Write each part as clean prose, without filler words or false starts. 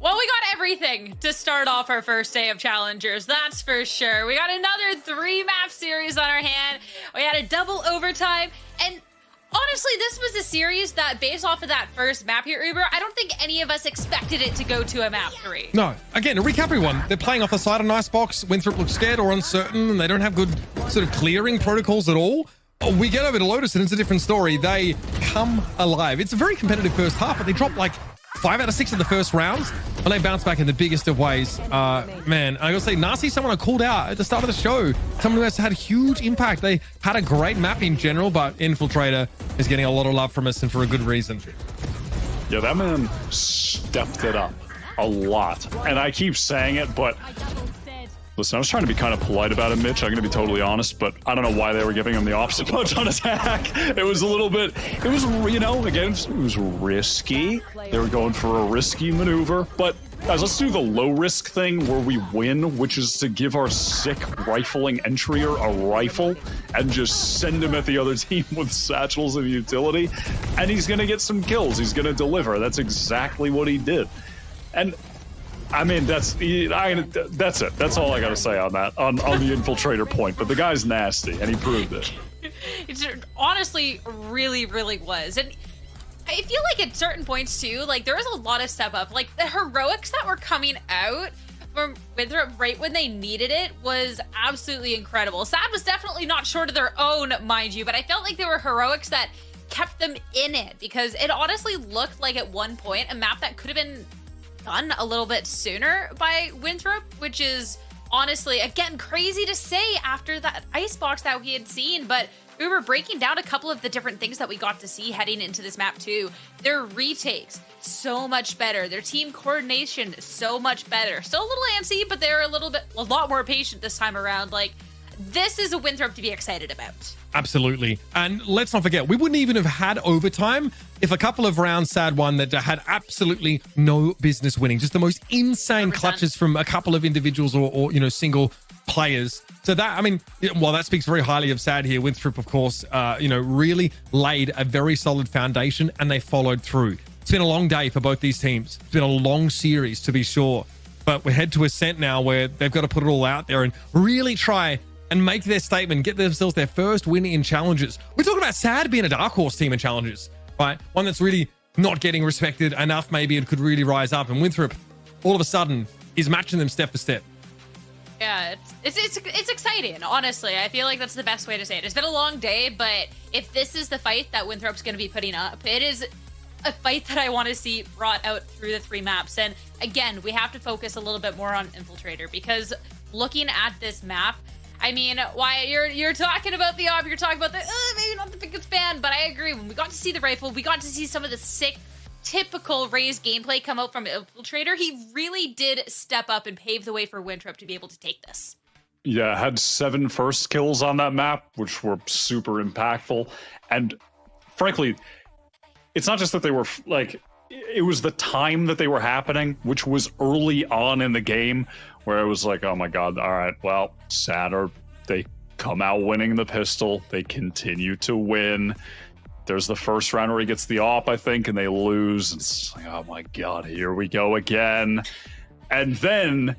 Well, we got everything to start off our first day of Challengers, that's for sure. We got another 3-map series on our hand. We had a double overtime, and honestly, this was a series that, based off of that first map here, Uber, I don't think any of us expected it to go to a map 3. No. Again, to recap everyone, they're playing off the side of Nicebox. Winthrop looks scared or uncertain, and they don't have good sort of clearing protocols at all. We get over to Lotus, and it's a different story. They come alive. It's a very competitive first half, but they drop like 5 out of 6 in the first rounds, and they bounce back in the biggest of ways. Man, I gotta say, Nasi, someone I called out at the start of the show, someone who has had a huge impact. They had a great map in general, but Infiltrator is getting a lot of love from us, and for a good reason. Yeah, that man stepped it up a lot. And I keep saying it, but listen, I was trying to be kind of polite about it, Mitch. I'm going to be totally honest, but I don't know why they were giving him the opposite punch on attack. It was a little bit, it was, you know, again, it was risky. They were going for a risky maneuver, but guys, let's do the low risk thing where we win, which is to give our sick rifling entryer a rifle and just send him at the other team with satchels of utility. And he's going to get some kills. He's going to deliver. That's exactly what he did. And I mean, that's it. That's all I got to say on that, on the Infiltrator point. But the guy's nasty, and he proved it. It honestly really, really was. And I feel like at certain points, too, like, there was a lot of step up. Like, the heroics that were coming out from Winthrop right when they needed it was absolutely incredible. SAD was definitely not short of their own, mind you, but I felt like there were heroics that kept them in it, because it honestly looked like at one point a map that could have been done a little bit sooner by Winthrop, which is honestly, again, crazy to say after that icebox that we had seen. But we were breaking down a couple of the different things that we got to see heading into this map too. Their retakes, so much better. Their team coordination, so much better. Still a little antsy, but they're a lot more patient this time around. Like, this is a Winthrop to be excited about. Absolutely. And let's not forget, we wouldn't even have had overtime if a couple of rounds SAD won that had absolutely no business winning. Just the most insane 100%. Clutches from a couple of individuals or you know, single players. So that, I mean, well, that speaks very highly of SAD here. Winthrop, of course, you know, really laid a very solid foundation, and they followed through. It's been a long day for both these teams. It's been a long series, to be sure. But we head to Ascent now, where they've got to put it all out there and really try and make their statement, get themselves their first win in Challengers. We're talking about SAD being a dark horse team in Challengers, right? One that's really not getting respected enough. Maybe it could really rise up. And Winthrop, all of a sudden, is matching them step for step. Yeah, it's exciting, honestly. I feel like that's the best way to say it. It's been a long day, but if this is the fight that Winthrop's going to be putting up, it is a fight that I want to see brought out through the 3 maps. And again, we have to focus a little bit more on Infiltrator, because looking at this map, I mean, why you're talking about the op, you're talking about the maybe not the biggest fan, but I agree. When we got to see the rifle, we got to see some of the sick, typical Raze gameplay come out from Infiltrator. He really did step up and pave the way for Winthrop to be able to take this. Yeah, had 7 first kills on that map, which were super impactful. And frankly, it's not just that they were like, it was the time that they were happening, which was early on in the game, where it was like, oh my God, all right, well, SAD, they come out winning the pistol. They continue to win. There's the first round where he gets the op, I think, and they lose. It's like, oh my God, here we go again. And then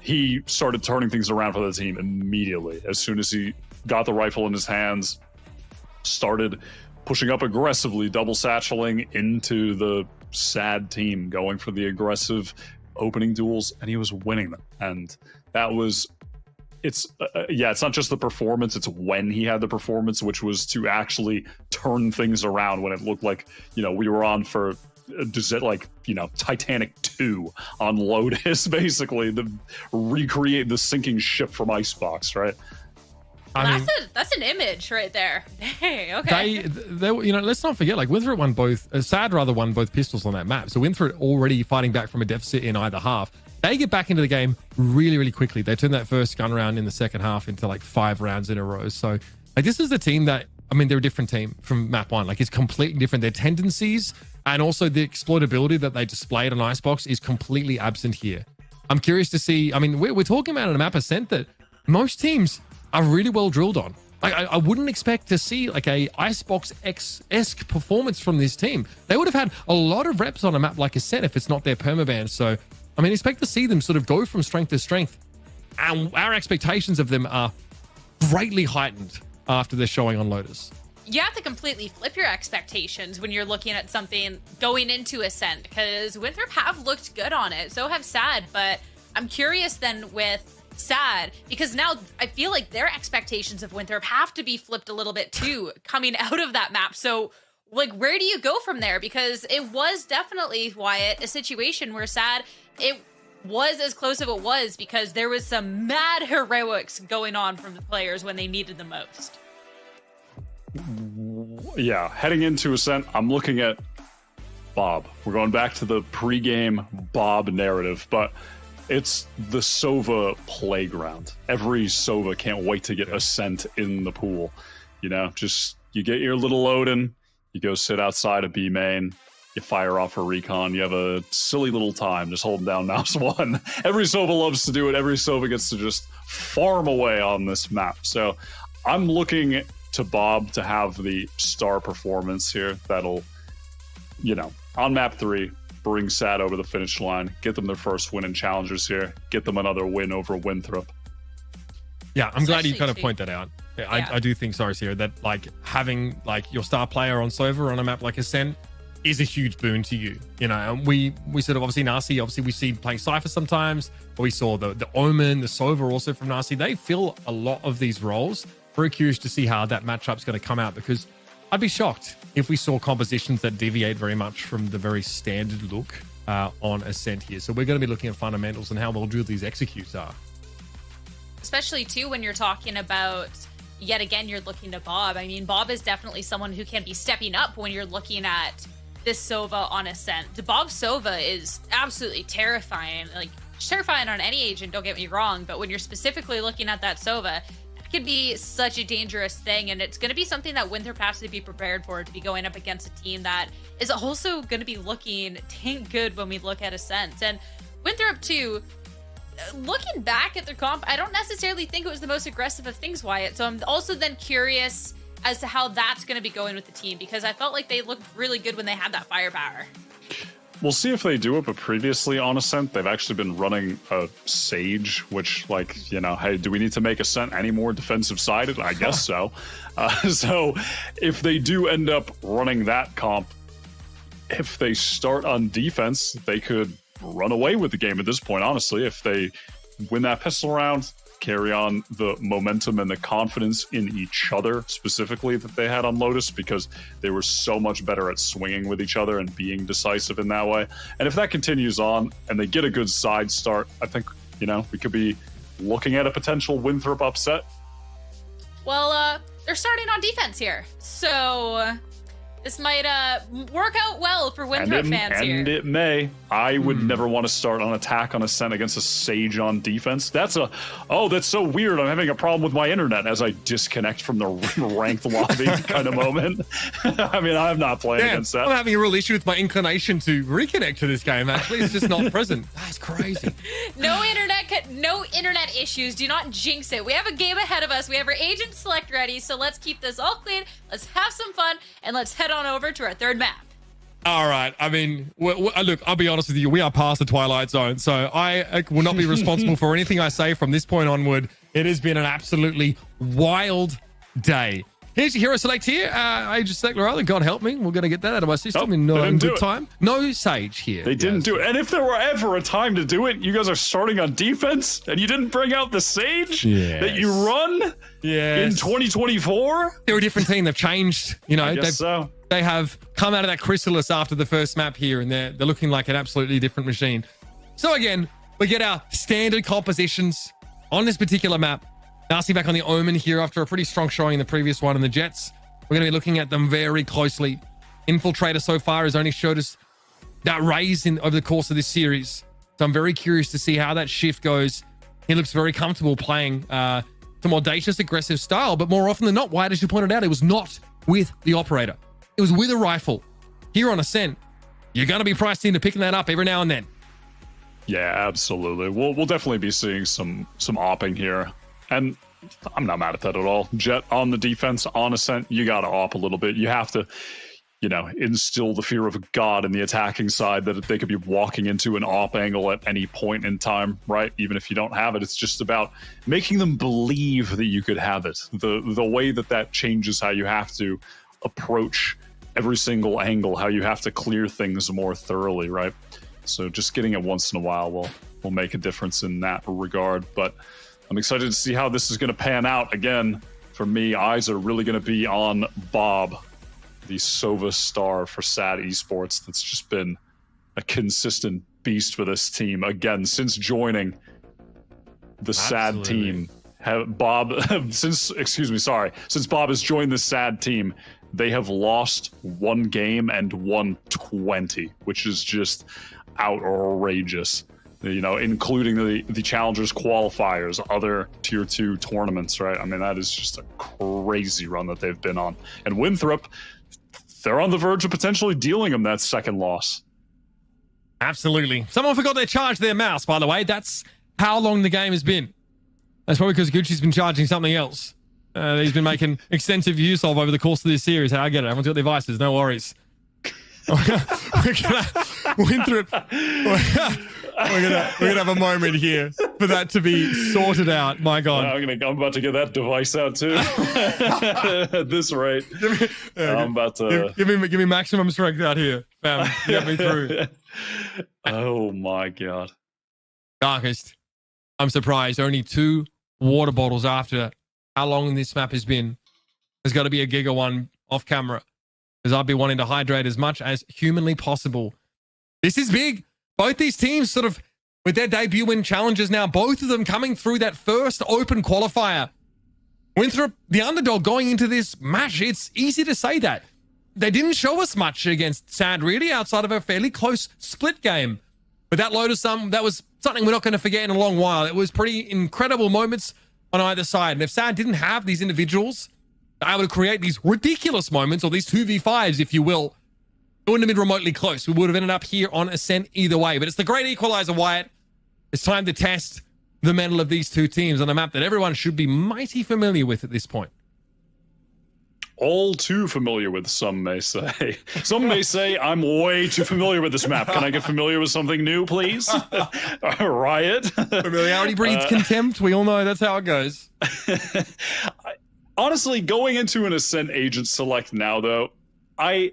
he started turning things around for the team immediately. As soon as he got the rifle in his hands, started pushing up aggressively, double satcheling into the SAD team, going for the aggressive opening duels, and he was winning them. And that was, it's not just the performance, it's when he had the performance, which was to actually turn things around when it looked like, you know, we were on for like, you know, Titanic 2 on Lotus, basically, to recreate the sinking ship from Icebox, right? That's an image right there. Hey, okay. They, you know, let's not forget, like, Winthrop won both, SAD rather won both pistols on that map. So Winthrop already fighting back from a deficit in either half. They get back into the game really, really quickly. They turn that first gun round in the second half into like 5 rounds in a row. So like, this is the team that, I mean, they're a different team from map 1. Like, it's completely different. Their tendencies and also the exploitability that they displayed on Icebox is completely absent here. I'm curious to see, I mean, we're talking about a map Ascent that most teams are really well drilled on. I wouldn't expect to see like a Icebox-esque performance from this team. They would have had a lot of reps on a map like Ascent if it's not their permaban. So I mean, expect to see them sort of go from strength to strength. And our expectations of them are greatly heightened after their showing on Lotus. You have to completely flip your expectations when you're looking at something going into Ascent, because Winthrop have looked good on it, so have SAD, but I'm curious then with SAD, because now I feel like their expectations of Winthrop have to be flipped a little bit too, coming out of that map. So, like, where do you go from there? Because it was definitely, Wyatt, a situation where SAD, it was as close as it was because there was some mad heroics going on from the players when they needed the most. Yeah, heading into Ascent, I'm looking at Bob. We're going back to the pregame Bob narrative, but it's the Sova playground. Every Sova can't wait to get Ascent in the pool. You know, just you get your little Odin, you go sit outside of B main, you fire off a recon, you have a silly little time just holding down mouse 1. Every Sova loves to do it. Every Sova gets to just farm away on this map. So I'm looking to Bob to have the star performance here that'll, you know, on map 3, bring SAD over the finish line, get them their first win in Challengers here, get them another win over Winthrop. Yeah, I'm glad you kind of point that out. I do think, sorry, Sierra, that like having like your star player on Sova on a map like Ascent is a huge boon to you. You know, and we sort of obviously Nasi, obviously we see playing Cypher sometimes, but we saw the Omen, the Sova also from Nasi. They fill a lot of these roles. Very curious to see how that matchup's going to come out, because I'd be shocked if we saw compositions that deviate very much from the very standard look on Ascent here. So we're going to be looking at fundamentals and how well drilled these executes are. Especially too when you're talking about, yet again, you're looking to Bob. I mean, Bob is definitely someone who can be stepping up when you're looking at this Sova on Ascent. Bob Sova is absolutely terrifying. Like, terrifying on any agent, don't get me wrong, but when you're specifically looking at that Sova, could be such a dangerous thing, and it's going to be something that Winthrop has to be prepared for, to be going up against a team that is also going to be looking dang good when we look at Ascent. And Winthrop too, looking back at their comp, I don't necessarily think it was the most aggressive of things, Wyatt. So I'm also then curious as to how that's going to be going with the team, because I felt like they looked really good when they had that firepower. We'll see if they do it, but previously on Ascent, they've actually been running a Sage, which, like, you know, hey, do we need to make Ascent any more defensive-sided? I guess so. So if they do end up running that comp, if they start on defense, they could run away with the game at this point, honestly. If they win that pistol round, carry on the momentum and the confidence in each other specifically that they had on Lotus, because they were so much better at swinging with each other and being decisive in that way. And if that continues on and they get a good side start, I think, you know, we could be looking at a potential Winthrop upset. Well, they're starting on defense here, so this might work out well for Winthrop fans here. And it may. I would never want to start on attack on Ascent against a Sage on defense. That's so weird. I'm having a problem with my internet as I disconnect from the ranked lobby kind of moment. I mean, I'm not playing against that. I'm having a real issue with my inclination to reconnect to this game, actually. It's just not present. That's crazy. No internet issues. Do not jinx it. We have a game ahead of us. We have our agent select ready, so let's keep this all clean. Let's have some fun, and let's head on over to our third map. All right. I mean, look, I'll be honest with you. We are past the Twilight Zone, so I will not be responsible for anything I say from this point onward. It has been an absolutely wild day. Here's your hero select here. Agent select Lorella. God help me. We're going to get that out of my system in no good time. No Sage here. They didn't do it. And if there were ever a time to do it, you guys are starting on defense and you didn't bring out the Sage that you run in 2024? They're a different team. They've changed. You know, They have come out of that chrysalis after the first map here, and they're looking like an absolutely different machine. So again, we get our standard compositions on this particular map. Nasi back on the Omen here after a pretty strong showing in the previous one in the Jets. We're going to be looking at them very closely. Infiltrator so far has only showed us that raise over the course of this series. So I'm very curious to see how that shift goes. He looks very comfortable playing some audacious, aggressive style, but more often than not, Wyatt, as you pointed out, it was not with the operator. It was with a rifle. Here on Ascent, you're going to be priced into picking that up every now and then. Yeah, absolutely. We'll definitely be seeing some opping here. And I'm not mad at that at all. Jet on the defense, on Ascent, you got to op a little bit. You have to. you know, instill the fear of God in the attacking side that they could be walking into an op angle at any point in time, right? Even if you don't have it, it's just about making them believe that you could have it. The way that changes how you have to approach every single angle, how you have to clear things more thoroughly, right? So just getting it once in a while will make a difference in that regard. But I'm excited to see how this is going to pan out. Again, for me, eyes are really going to be on Bob, the Sova star for SAD Esports. That's just been a consistent beast for this team. Again, since joining the SAD team, since Bob has joined the SAD team, they have lost 1 game and won 20, which is just outrageous. You know, including the Challengers qualifiers, other tier 2 tournaments, right? I mean, that is just a crazy run that they've been on. And Winthrop, they're on the verge of potentially dealing them that second loss. Absolutely. Someone forgot they charged their mouse, by the way. That's how long the game has been. That's probably because Gucci's been charging something else. He's been making extensive use of over the course of this series. I get it. Everyone's got their vices. No worries. We're gonna have a moment here for that to be sorted out. My God, I'm about to get that device out too. At this rate, I'm about to give me maximum strength out here, fam. Get me through. Oh my God, Darkest. I'm surprised. Only 2 water bottles after how long this map has been. There's got to be a Giga one off camera, because I'd be wanting to hydrate as much as humanly possible. This is big. Both these teams sort of, with their debut in Challengers now, both of them coming through that first open qualifier. Winthrop, the underdog going into this match, it's easy to say that. They didn't show us much against SAD, really, outside of a fairly close split game. But that Lotus that was something we're not going to forget in a long while. It was pretty incredible moments on either side. And if SAD didn't have these individuals able to create these ridiculous moments, or these 2v5s, if you will, it wouldn't have been remotely close. We would have ended up here on Ascent either way. But it's the great equalizer, Wyatt. It's time to test the mettle of these 2 teams on a map that everyone should be mighty familiar with at this point. All too familiar with, some may say. Some may say I'm way too familiar with this map. Can I get familiar with something new, please? Riot. Familiarity breeds contempt. We all know that's how it goes. Honestly, going into an Ascent Agent Select now, though, I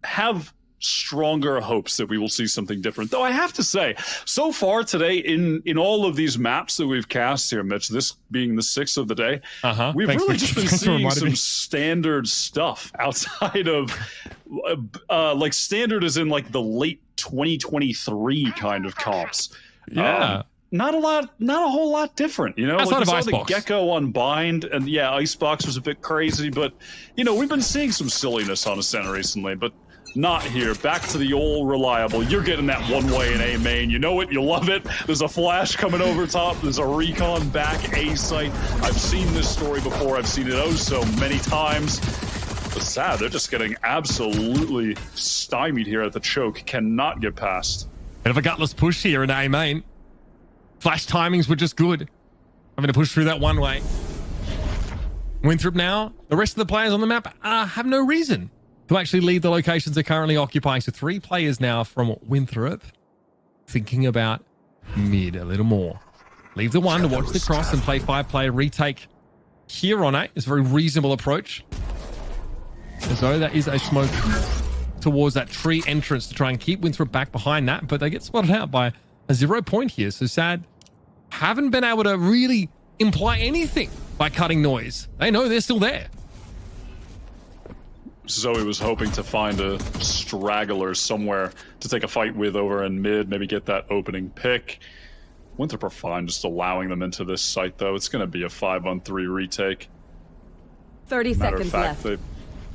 have stronger hopes that we will see something different. Though I have to say, so far today, in all of these maps that we've cast here, Mitch, this being the 6th of the day, we've really just been seeing some standard stuff outside of, like, standard as in, like, the late 2023 kind of comps. Yeah. Not a whole lot different, you know. Outside like of the Gecko Unbind, and yeah, Icebox was a bit crazy, but you know, we've been seeing some silliness on Ascent recently, but not here. Back to the old reliable. You're getting that one way in A main. You know it, you love it. There's a flash coming over top. There's a recon back A site. I've seen this story before. I've seen it oh so many times. But SAD, they're just getting absolutely stymied here at the choke. Cannot get past. Bit of a gutless push here in A main. Flash timings were just good. I'm going to push through that one way. Winthrop now, the rest of the players on the map have no reason to actually leave the locations they're currently occupying. So 3 players now from Winthrop thinking about mid a little more. Leave the 1 to watch the cross and play 5-player retake here on A. It's a very reasonable approach. As though that is a smoke towards that tree entrance to try and keep Winthrop back behind that, but they get spotted out by a 0 point here. So SAD haven't been able to really imply anything by cutting noise. They know they're still there. Zoe was hoping to find a straggler somewhere to take a fight with over in mid, maybe get that opening pick. Winthrop are fine just allowing them into this site, though. It's going to be a 5-on-3 retake. 30 seconds left. With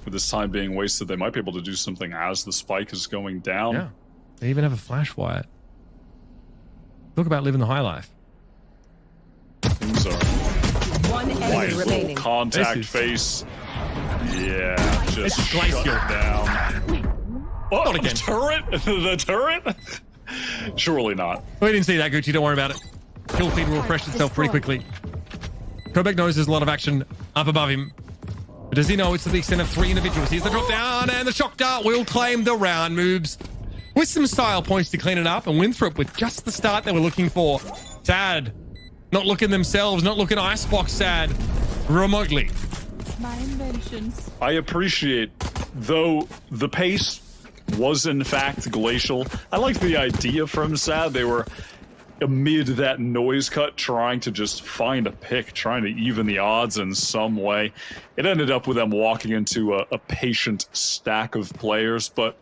this time being wasted, they might be able to do something as the spike is going down. Yeah, they even have a flash wire. Talk about living the high life. Things are 1 enemy remaining. Contact face. Yeah, just shut down. Oh, not again. The turret? The turret? Surely not. We didn't see that, Gucci. Don't worry about it. Kill feed will refresh itself pretty quickly. Kobeck knows there's a lot of action up above him. But does he know it's to the extent of 3 individuals? Here's the drop down, and the shock dart will claim the round. Moves with some style points to clean it up, and Winthrop with just the start they were looking for. Sad. Not looking themselves, not looking Icebox sad. Remotely. My inventions. I appreciate, though the pace was in fact glacial. I liked the idea from Sad. They were amid that noise cut trying to just find a pick, trying to even the odds in some way. It ended up with them walking into a patient stack of players, but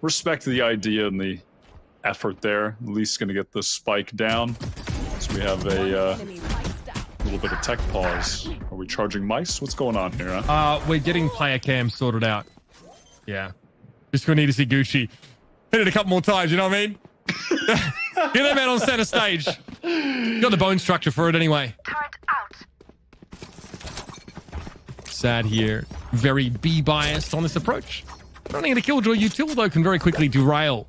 respect the idea and the effort there. At least going to get the spike down. So we have a little bit of tech pause. Are we charging mice? What's going on here, huh? We're getting player cam sorted out. Yeah. Just gonna need to see Gucci hit it a couple more times, you know what I mean? Get that man on center stage. Got the bone structure for it anyway. Turret out. Sad here. Very B-biased on this approach. Running into Killjoy util, though, can very quickly derail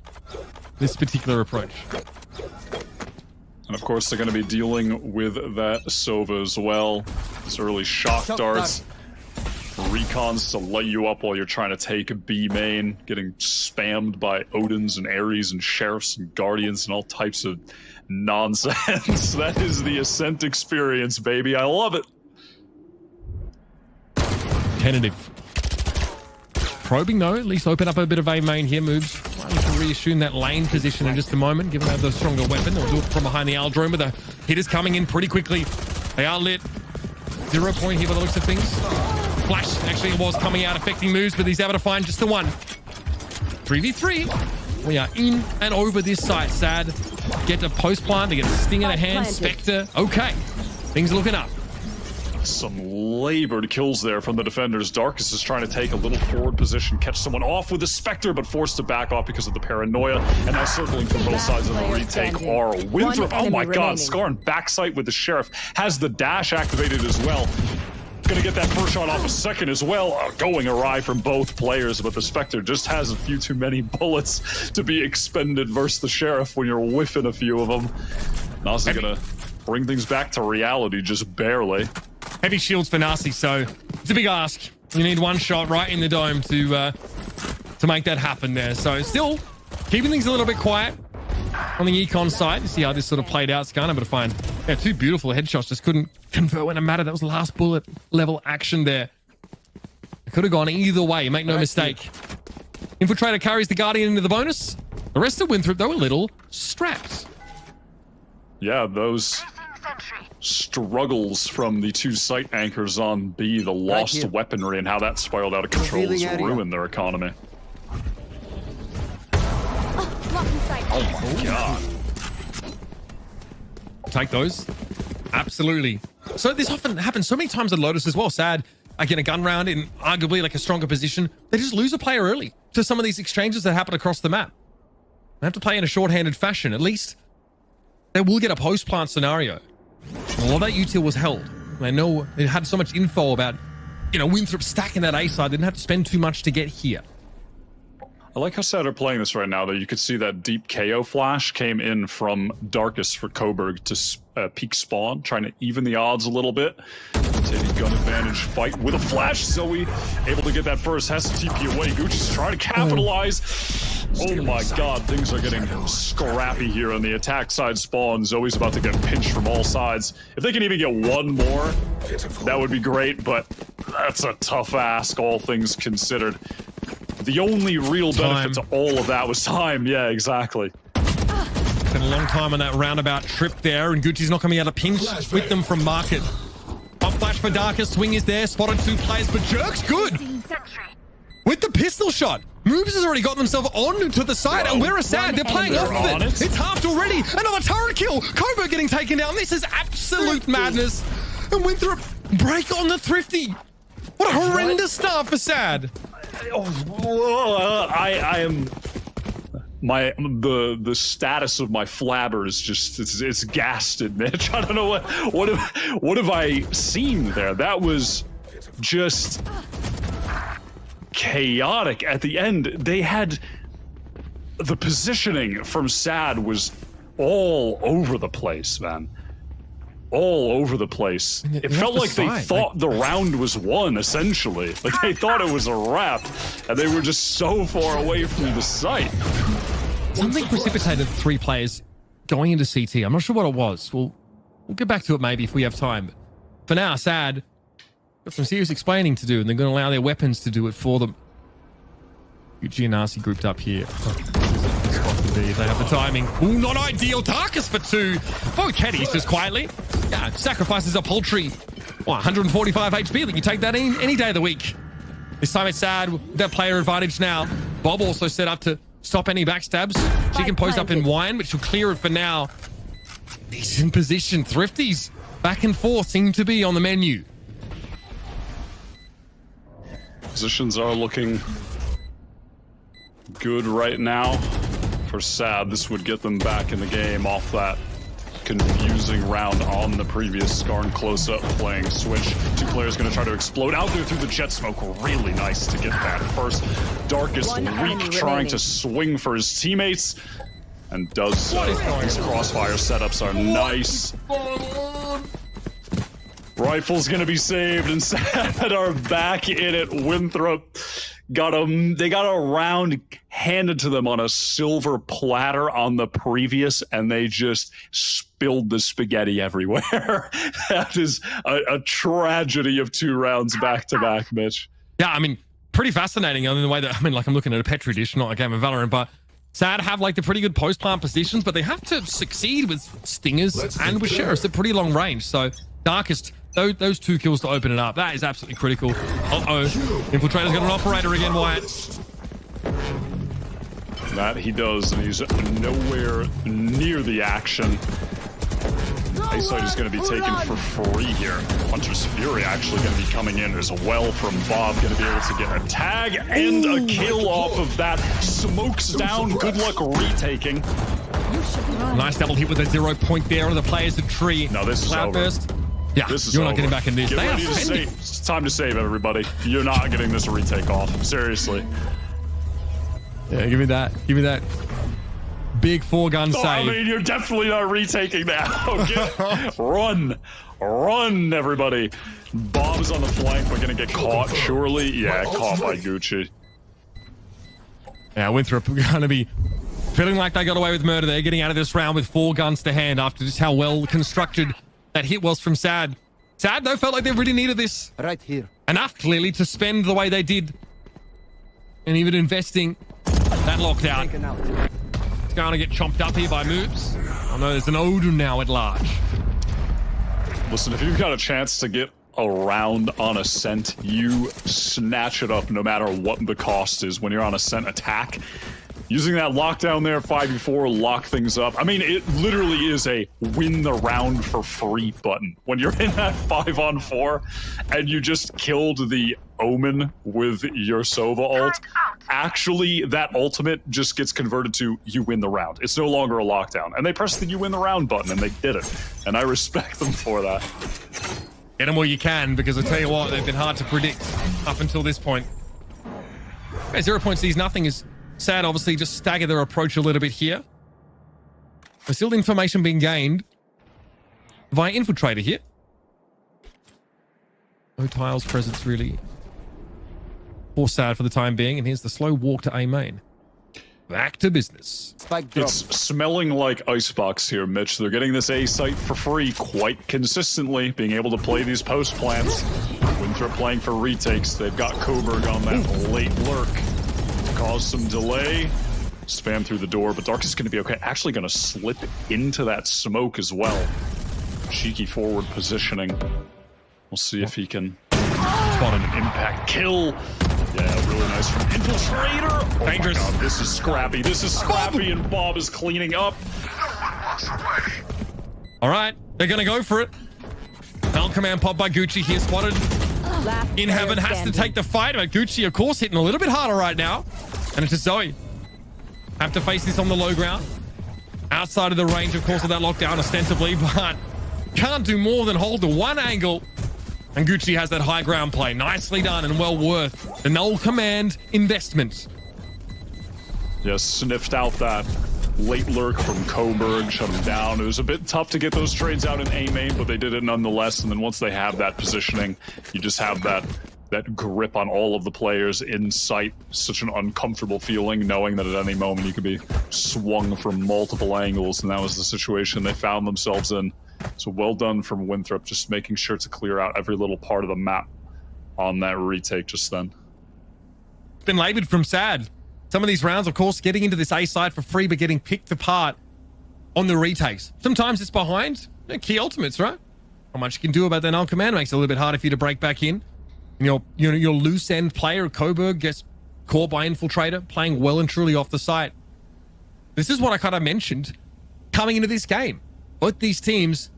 this particular approach. And of course, they're going to be dealing with that Sova as well. This early shock darts. Recons to light you up while you're trying to take B main, getting spammed by Odins and Ares and Sheriffs and Guardians and all types of nonsense. That is the Ascent experience, baby. I love it. Tentative. Probing, though, at least open up a bit of A main here. Moves trying to reassume that lane position in just a moment, given they have the stronger weapon. They'll do it from behind the Aldrome with the hitters coming in pretty quickly. They are lit. 0 point here by the looks of things. Flash actually was coming out, affecting moves, but he's able to find just the one. 3v3. We are in and over this site. Sad. Get a post plant, they get a sting in a hand. Spectre. Okay. Things are looking up. Some labored kills there from the defenders. Darkus is trying to take a little forward position, catch someone off with the Spectre, but forced to back off because of the paranoia. And now circling from both sides of the retake are Winthrop. Oh my god, Scar and backside with the Sheriff. Has the dash activated as well. Gonna get that first shot off a second as well. Going awry from both players, but the Spectre just has a few too many bullets to be expended versus the Sheriff when you're whiffing a few of them. Nasi gonna bring things back to reality, just barely. Heavy shields for Nasi, so it's a big ask. You need one shot right in the dome to make that happen there. So still keeping things a little bit quiet on the Econ side. You see how this sort of played out. Scar able to find two beautiful headshots. Just couldn't convert when it mattered. That was the last bullet level action there. It could have gone either way. Make no mistake. Infiltrator carries the Guardian into the bonus. The rest of Winthrop, though, a little strapped. Yeah, those struggles from the two site anchors on B, the lost weaponry and how that spiraled out of control has ruined their economy. Oh my god. Take those. Absolutely. So this often happens so many times at Lotus as well. Sad, I get a gun round in arguably like a stronger position. They just lose a player early to some of these exchanges that happen across the map. They have to play in a short-handed fashion. At least they will get a post-plant scenario. A lot of that util was held. They know it had so much info about, you know, Winthrop stacking that A side. They didn't have to spend too much to get here. I like how Sad are playing this right now, though. You could see that deep KO flash came in from Darkus for Coburg to peak spawn, trying to even the odds a little bit. Taking gun advantage fight with a flash. Zoe able to get that first, has to TP away. Gucci's trying to capitalize. Oh my god, things are getting scrappy here on the attack side spawn. Zoe's about to get pinched from all sides. If they can even get one more, that would be great, but that's a tough ask, all things considered. The only real benefit to all of that was time. Yeah, exactly. Been a long time on that roundabout trip there, and Gucci's not coming out of pinch with them from market. Up flash for Darkus, swing is there, spotted two players, but Jerk's good. With the pistol shot, Moves has already got themselves on to the side, and we're Sad. They're playing off of it. It's halved already. Another turret kill. Coburg getting taken down. This is absolute madness. And Winthrop break on the Thrifty. What a horrendous start for Sad. I am the status of my flabber is just it's gasted, Mitch. I don't know what have I seen there. That was just chaotic at the end. They had the positioning from Sad was all over the place, man. all over the place. It felt like they thought the round was won, essentially. Like they thought it was a wrap, and they were just so far away from the site. Something precipitated 3 players going into CT. I'm not sure what it was. We'll get back to it maybe if we have time. But for now, Sad got some serious explaining to do, and they're going to allow their weapons to do it for them. Gucci and Nasi grouped up here. If they have the timing. Ooh, not ideal. Darkus for 2. Oh, Keddies just quietly. Yeah, sacrifices a paltry 145 HP. That you take that any day of the week. This time it's Sad. That player advantage now. Bob also set up to stop any backstabs. She can post up in wine, but she'll clear it for now. Decent position. Thrifties back and forth seem to be on the menu. Positions are looking good right now. For Sad, this would get them back in the game off that confusing round on the previous Skarn close-up playing Switch. 2 players going to try to explode out there through the jet smoke. Really nice to get that first. Darkest weak trying to swing for his teammates and does so. These crossfire setups are nice. Rifle's going to be saved, and Sad are back in it. Winthrop they got a round handed to them on a silver platter on the previous, and they just spilled the spaghetti everywhere. That is a tragedy of 2 rounds back to back, Mitch. Yeah, I mean, pretty fascinating in the way that, I mean, like I'm looking at a Petri dish, not a game of Valorant, but Sad have like the pretty good post-plant positions, but they have to succeed with Stingers and with Sheriffs at pretty long range. So Darkest, those 2 kills to open it up, that is absolutely critical. Uh-oh. Infiltrator's got an operator again, Wyatt. That he does, and he's nowhere near the action. A-site is going to be taken for free here. Hunter's Fury actually going to be coming in as well from Bob. Going to be able to get a tag and a kill off of that. Smokes down. Good luck retaking. Nice double hit with a 0 point there on the players at Tree. No, this is over. Burst. Yeah, you're not getting back in this. Get ready to save. It's time to save, everybody. You're not getting this retake off. Seriously. Yeah, give me that. Give me that. Big 4-gun save. I mean, you're definitely not retaking that. Run, everybody. Bob's on the flank, but gonna get caught, surely. Yeah, caught by Gucci. Yeah, Winthrop gonna be feeling like they got away with murder. They're getting out of this round with 4 guns to hand after just how well constructed that hit was from Sad. Sad, though, felt like they really needed this. Right here. Enough, clearly, to spend the way they did. And even investing that lockdown. It's going to get chomped up here by moves. I know there's an Odin now at large. Listen, if you've got a chance to get a round on Ascent, you snatch it up no matter what the cost is when you're on Ascent attack. Using that lockdown there, 5v4, lock things up. I mean, it literally is a win the round for free button. When you're in that 5-on-4 and you just killed the Omen with your Sova ult, actually that ultimate just gets converted to you win the round. It's no longer a lockdown. And they pressed the you win the round button and they did it. And I respect them for that. Get them where you can, because I tell you what, they've been hard to predict up until this point. Okay, 0 point sees nothing is Sad, obviously, just stagger their approach a little bit here. There's still information being gained via Infiltrator here. No Tiles presence really for Sad for the time being, and here's the slow walk to A main. Back to business. It's smelling like Icebox here, Mitch. They're getting this A site for free quite consistently, being able to play these post plants. Winthrop playing for retakes. They've got Coburg on that late lurk. Cause some delay. Spam through the door, but Dark is going to be okay. Actually going to slip into that smoke as well. Cheeky forward positioning. We'll see if he can spot an impact kill. Yeah, really nice from Infiltrator. Oh dangerous. My God, this is scrappy. This is scrappy, and Bob is cleaning up. All right, they're going to go for it. Bell command pop by Gucci here, spotted. In Heaven has to take the fight, but Gucci, of course, hitting a little bit harder right now. And it's just Zoe. Have to face this on the low ground. Outside of the range, of course, of that lockdown, ostensibly, but can't do more than hold the one angle. And Gucci has that high ground play. Nicely done and well worth the null command investment. Just sniffed out that late lurk from Coburg, shut him down. It was a bit tough to get those trades out in A main, but they did it nonetheless. And then once they have that positioning, you just have that grip on all of the players in sight. Such an uncomfortable feeling, knowing that at any moment you could be swung from multiple angles, and that was the situation they found themselves in. So well done from Winthrop, just making sure to clear out every little part of the map on that retake just then. It's been labored from SAD. Some of these rounds, of course, getting into this A side for free, but getting picked apart on the retakes. Sometimes it's behind key ultimates, right? How much you can do about that null command makes it a little bit harder for you to break back in. Your loose end player, Coburg, gets caught by Infiltrator, playing well and truly off the site. This is what I kind of mentioned coming into this game. Both these teams,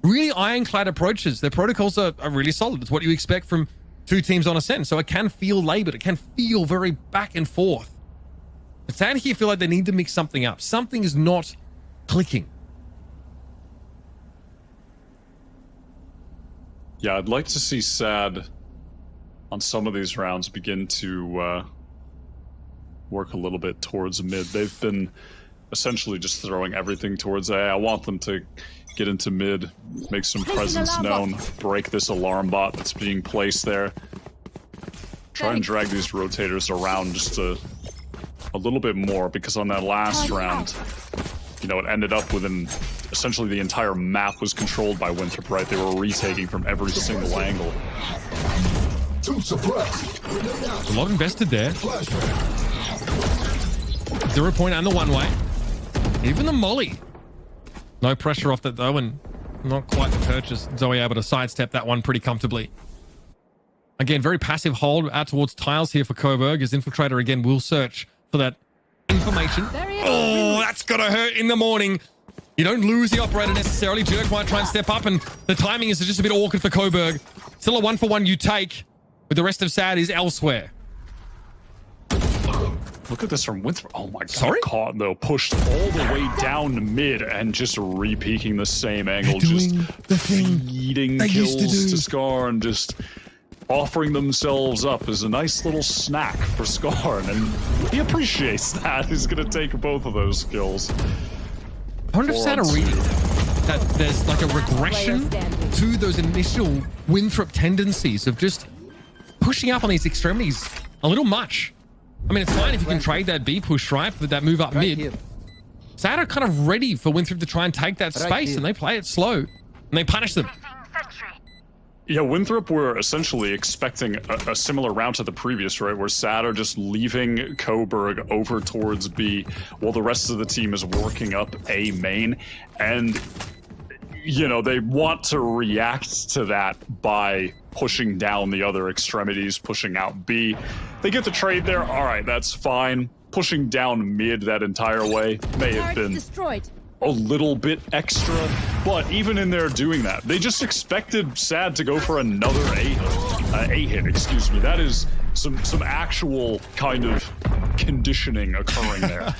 really ironclad approaches. Their protocols are really solid. It's what you expect from two teams on Ascend. So it can feel labored. It can feel very back and forth. But SAD here feel like they need to mix something up. Something is not clicking. Yeah, I'd like to see SAD on some of these rounds begin to work a little bit towards mid. They've been essentially just throwing everything towards A. I want them to get into mid, make some presence known, break this alarm bot that's being placed there. Try and drag these rotators around just a little bit more, because on that last round, you know, it ended up with essentially the entire map was controlled by Winthrop, right? They were retaking from every single angle. A lot invested there. 0 point and the one way. Even the molly. No pressure off that though, and not quite the purchase. Zoe able to sidestep that one pretty comfortably. Again, very passive hold out towards tiles here for Coburg, as Infiltrator again will search for that information. Oh, that's gotta hurt in the morning. You don't lose the operator necessarily. Jerk might try and step up, and the timing is just a bit awkward for Coburg. Still a 1-for-1 you take, but the rest of SAD is elsewhere. Look at this from Winthrop. Oh my god. Sorry? Caught though, pushed all the way down to mid and just re-peaking the same angle, just feeding kills to Scar and just offering themselves up as a nice little snack for Scar, and he appreciates that. He's gonna take both of those skills. I wonder if SAD are reading that there's like a regression to those initial Winthrop tendencies of just pushing up on these extremities a little much. I mean, it's fine if you can trade that B push, right? With that move up mid. SAD are kind of ready for Winthrop to try and take that space, and they play it slow, and they punish them. Yeah, Winthrop were essentially expecting a similar round to the previous, right? Where SAD are just leaving Coburg over towards B while the rest of the team is working up A main. And, you know, they want to react to that by pushing down the other extremities, pushing out B. They get the trade there. All right, that's fine. Pushing down mid that entire way may have been a little bit extra, but even in there doing that, they just expected SAD to go for another A hit, excuse me. That is some actual kind of conditioning occurring there.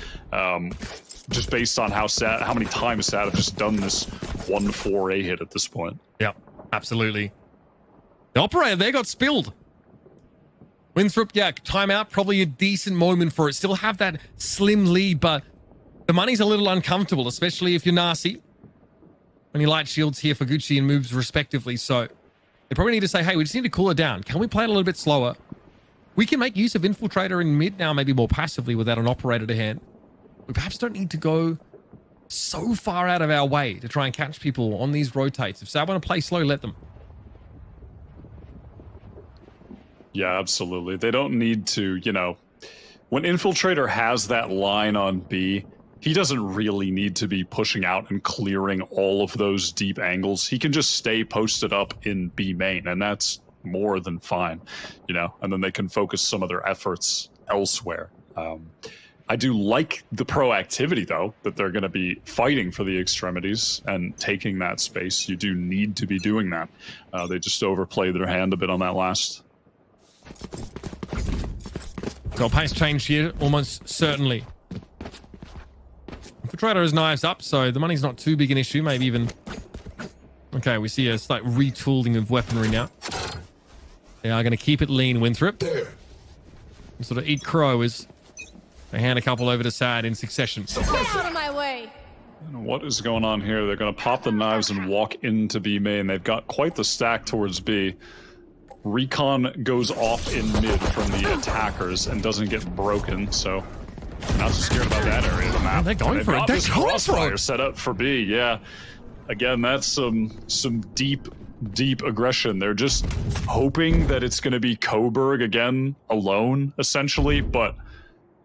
Just based on how many times SAD have just done this 1-4 A hit at this point. Yeah, absolutely. The operator there got spilled. Winthrop, yeah, timeout, probably a decent moment for it. Still have that slim lead, but the money's a little uncomfortable, especially if you're Nasi. When you light shields here for Gucci and moves respectively, so they probably need to say, hey, we just need to cool it down. Can we play it a little bit slower? We can make use of Infiltrator in mid now, maybe more passively without an operator to hand. We perhaps don't need to go so far out of our way to try and catch people on these rotates. If SAD want to play slow, let them. Yeah, absolutely. They don't need to, you know, when Infiltrator has that line on B, he doesn't really need to be pushing out and clearing all of those deep angles. He can just stay posted up in B main, and that's more than fine, you know, and then they can focus some of their efforts elsewhere. I do like the proactivity, though, that they're going to be fighting for the extremities and taking that space. You do need to be doing that. They just overplayed their hand a bit on that last. So pace change here, almost certainly. Infiltrator has knives up, so the money's not too big an issue. Maybe even... Okay, we see a slight retooling of weaponry now. They are going to keep it lean, Winthrop. Sort of eat crow as They hand a couple over to Sad in succession. Get out of my way. And what is going on here? They're going to pop the knives and walk into B main. They've got quite the stack towards B. Recon goes off in mid from the attackers and doesn't get broken, so not so scared about that area of the map. They're going for it. This crossfire set up for B, yeah. Again, that's some deep aggression. They're just hoping that it's going to be Coburg again alone, essentially, but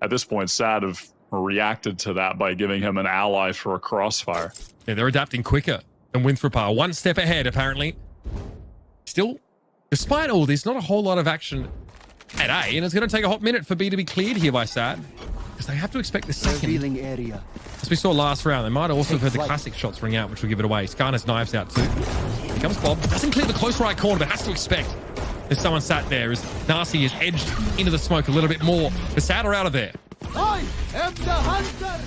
at this point, Sad have reacted to that by giving him an ally for a crossfire. Yeah, they're adapting quicker than Winthrop are. One step ahead, apparently. Still, despite all this, not a whole lot of action at A, and it's going to take a hot minute for B to be cleared here by Sad, because they have to expect the second. Area. As we saw last round, they might also have heard the classic shots ring out, which will give it away. Skarner's knives out too. Here comes Bob. Doesn't clear the close right corner, but has to expect there's someone sat there as Narcy is edged into the smoke a little bit more. The Sad are out of there. I am the hunter.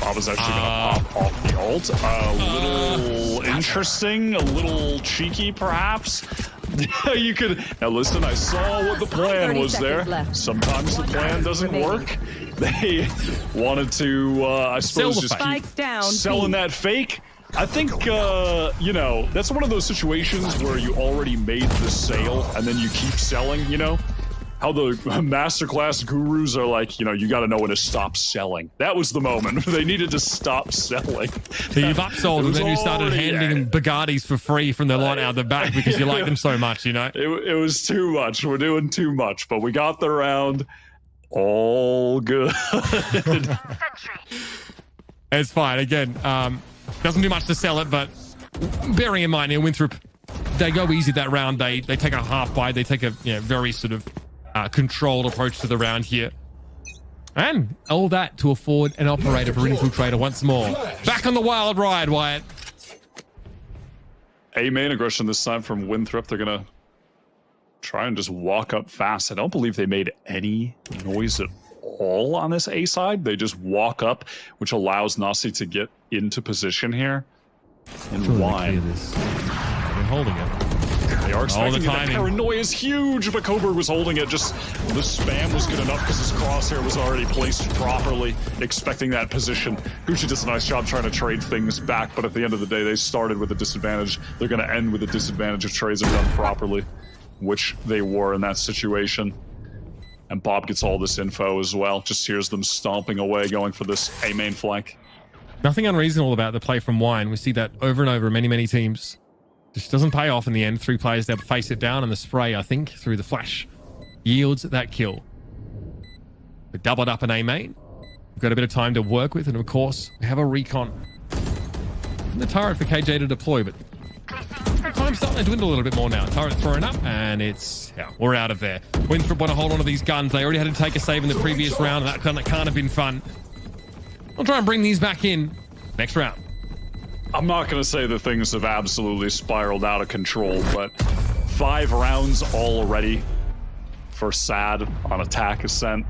Bob is actually going to pop off the ult. A little interesting, a little cheeky, perhaps. You could now listen. I saw what the plan was there. Sometimes the plan doesn't work. They wanted to, I suppose, just keep selling that fake. I think, you know, that's one of those situations where you already made the sale and then you keep selling, you know? How the masterclass gurus are like, you know, you got to know when to stop selling. That was the moment. They needed to stop selling. So you've upsold and then you started handing them Bugattis for free from the line out the back because you like them so much, you know? It was too much. We're doing too much, but we got the round. All good. It's fine. Again, doesn't do much to sell it, but bearing in mind, Winthrop, they go easy that round. They take a half bite. They take a very sort of controlled approach to the round here. And all that to afford an operator for Infiltrator once more. Back on the wild ride, Wyatt. A main aggression this time from Winthrop. They're going to try and just walk up fast. I don't believe they made any noise at all on this A side. They just walk up, which allows Nasi to get into position here. And why? They're holding it. They are expecting it. The paranoia is huge, but Coburg was holding it. Just the spam was good enough because his crosshair was already placed properly, expecting that position. Gucci does a nice job trying to trade things back, but at the end of the day, they started with a disadvantage. They're going to end with a disadvantage if trades are done properly, which they were in that situation. And Bob gets all this info as well. Just hears them stomping away, going for this A main flank. Nothing unreasonable about the play from Wine. We see that over and over in many teams. Just doesn't pay off in the end. 3 players there face it down, and the spray, I think, through the flash, yields that kill. We doubled up an A main. We've got a bit of time to work with, and of course, we have a recon. And the turret for KJ to deploy, but time's starting to dwindle a little bit more now. Turret thrown up, and it's, yeah, we're out of there. Winthrop want to hold on to these guns. They already had to take a save in the previous round, and that can't have been fun. I'll try and bring these back in next round. I'm not going to say that things have absolutely spiraled out of control, but 5 rounds already for Sad on attack ascent.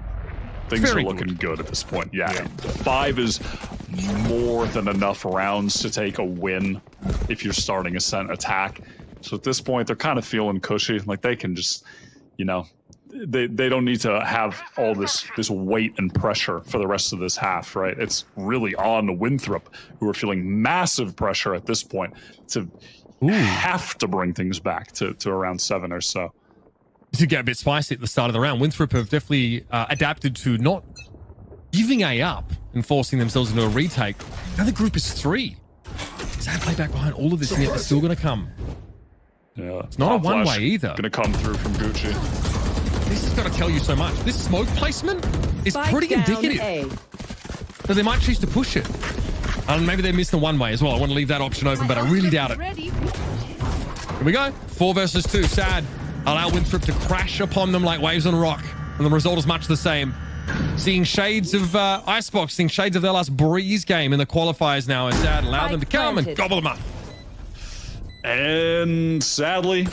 Things are looking good at this point. Yeah, 5 is more than enough rounds to take a win if you're starting ascent attack. So at this point, they're kind of feeling cushy. Like they can just, you know, they don't need to have all this weight and pressure for the rest of this half, right? It's really on Winthrop, who are feeling massive pressure at this point to have to bring things back to around 7 or so. To get a bit spicy at the start of the round, Winthrop have definitely adapted to not giving A up and forcing themselves into a retake. Now the group is 3. Sad play back behind all of this, and yet they're still going to come. Yeah, it's not a one-way either. Going to come through from Gucci. This has got to tell you so much. This smoke placement is pretty indicative. So they might choose to push it. And maybe they missed the one-way as well. I want to leave that option open, but I really doubt it. Here we go. 4 versus 2. Sad. Allow Winthrop to crash upon them like waves on a rock. And the result is much the same. Seeing shades of Icebox, seeing shades of their last Breeze game in the qualifiers now. As Sad allow them to come and gobble them up. And sadly,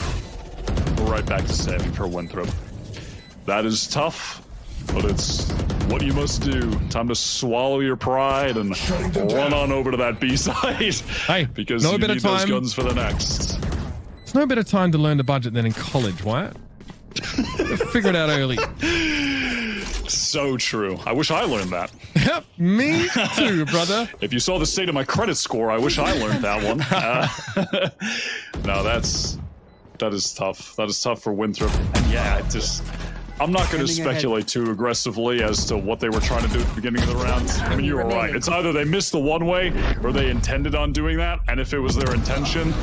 we're right back to 7 for Winthrop. That is tough, but it's what you must do. Time to swallow your pride and run on over to that B side. Hey, because no you better need time. those guns for the next. There's no better time to learn the budget than in college, Wyatt. Figure it out early. So true. I wish I learned that. Yep, me too, brother. If you saw the state of my credit score, I wish I learned that one. No, that is tough. That is tough for Winthrop. And yeah, I'm not going to speculate too aggressively as to what they were trying to do at the beginning of the round. I mean, you were right. It's either they missed the one way or they intended on doing that. And if it was their intention,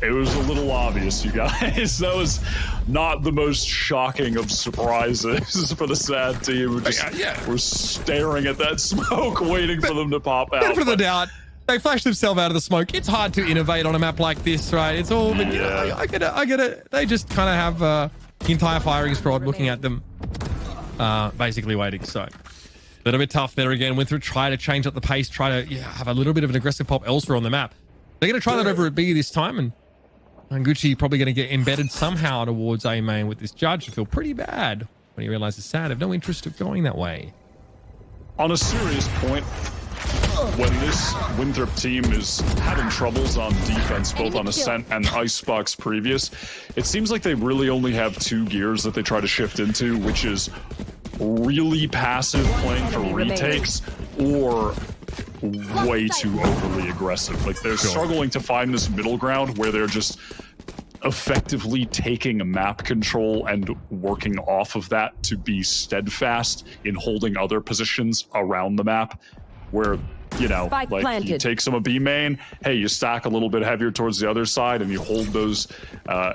it was a little obvious, you guys. That was not the most shocking of surprises for the sad team who just were staring at that smoke, waiting for them to pop out. Benefit of the doubt. They flashed themselves out of the smoke. It's hard to innovate on a map like this, right? It's all, but I get it. They just kind of have the entire firing squad looking at them, basically waiting. So a little bit tough there again. Winthrop try to change up the pace, try to have a little bit of an aggressive pop elsewhere on the map. They're going to try that over at B this time, and Gucci probably going to get embedded somehow towards A main with this judge. I feel pretty bad when he realizes Sad have no interest of going that way. On a serious point, when this Winthrop team is having troubles on defense, both on Ascent and Icebox previous, it seems like they really only have two gears that they try to shift into, which is really passive playing for retakes or way too overly aggressive. Like they're struggling to find this middle ground where they're just effectively taking map control and working off of that to be steadfast in holding other positions around the map, where, you know, Spike like planted. you take some of B main, hey, you stack a little bit heavier towards the other side and you hold those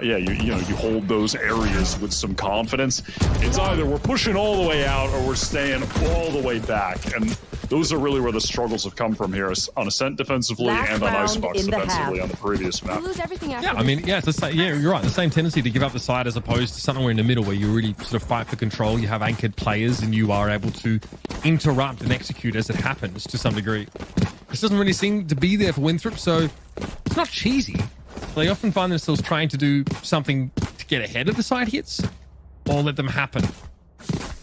you hold those areas with some confidence. It's either we're pushing all the way out or we're staying all the way back, and those are really where the struggles have come from here on Ascent defensively and on Icebox defensively on the previous map. Yeah, I mean, it's the same, you're right. The same tendency to give up the side as opposed to somewhere in the middle where you really sort of fight for control. You have anchored players and you are able to interrupt and execute as it happens to some degree. This doesn't really seem to be there for Winthrop, so it's not cheesy. They often find themselves trying to do something to get ahead of the side hits or let them happen.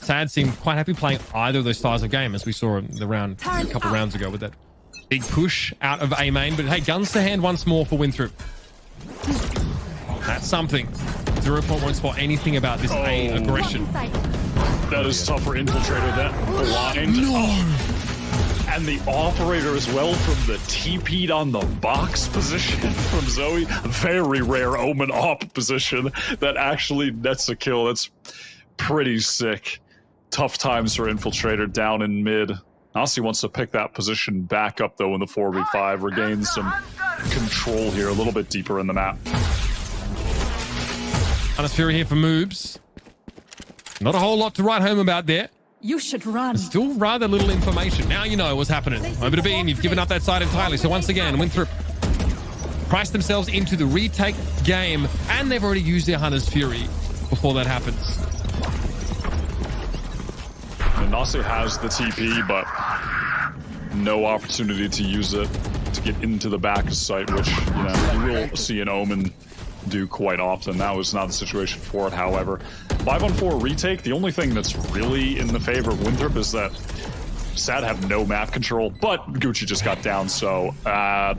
Sad seemed quite happy playing either of those styles of game, as we saw in the round a couple rounds ago with that big push out of A main. But hey, guns to hand once more for Winthrop. That's something. 0 won't spot anything about this A aggression. That is tough for Infiltrator. That blind. No. And the operator as well from the TP'd on the box position from Zoe. Very rare Omen op position that actually nets a kill. That's pretty sick. Tough times for Infiltrator down in mid. Nasi wants to pick that position back up though in the 4v5, regain some control here a little bit deeper in the map. Honest Fury here for moves. Not a whole lot to write home about there. You should run. Still rather little information. Now you know what's happening. Over to B, and you've given up that side entirely. So once again, Winthrop priced themselves into the retake game, and they've already used their Hunter's Fury before that happens. And Nasi has the TP, but no opportunity to use it to get into the back of sight, which, you know, you will see an Omen do quite often. That was not the situation for it, however. 5-on-4 retake, the only thing that's really in the favor of Winthrop is that Sad have no map control, but Gucci just got down, so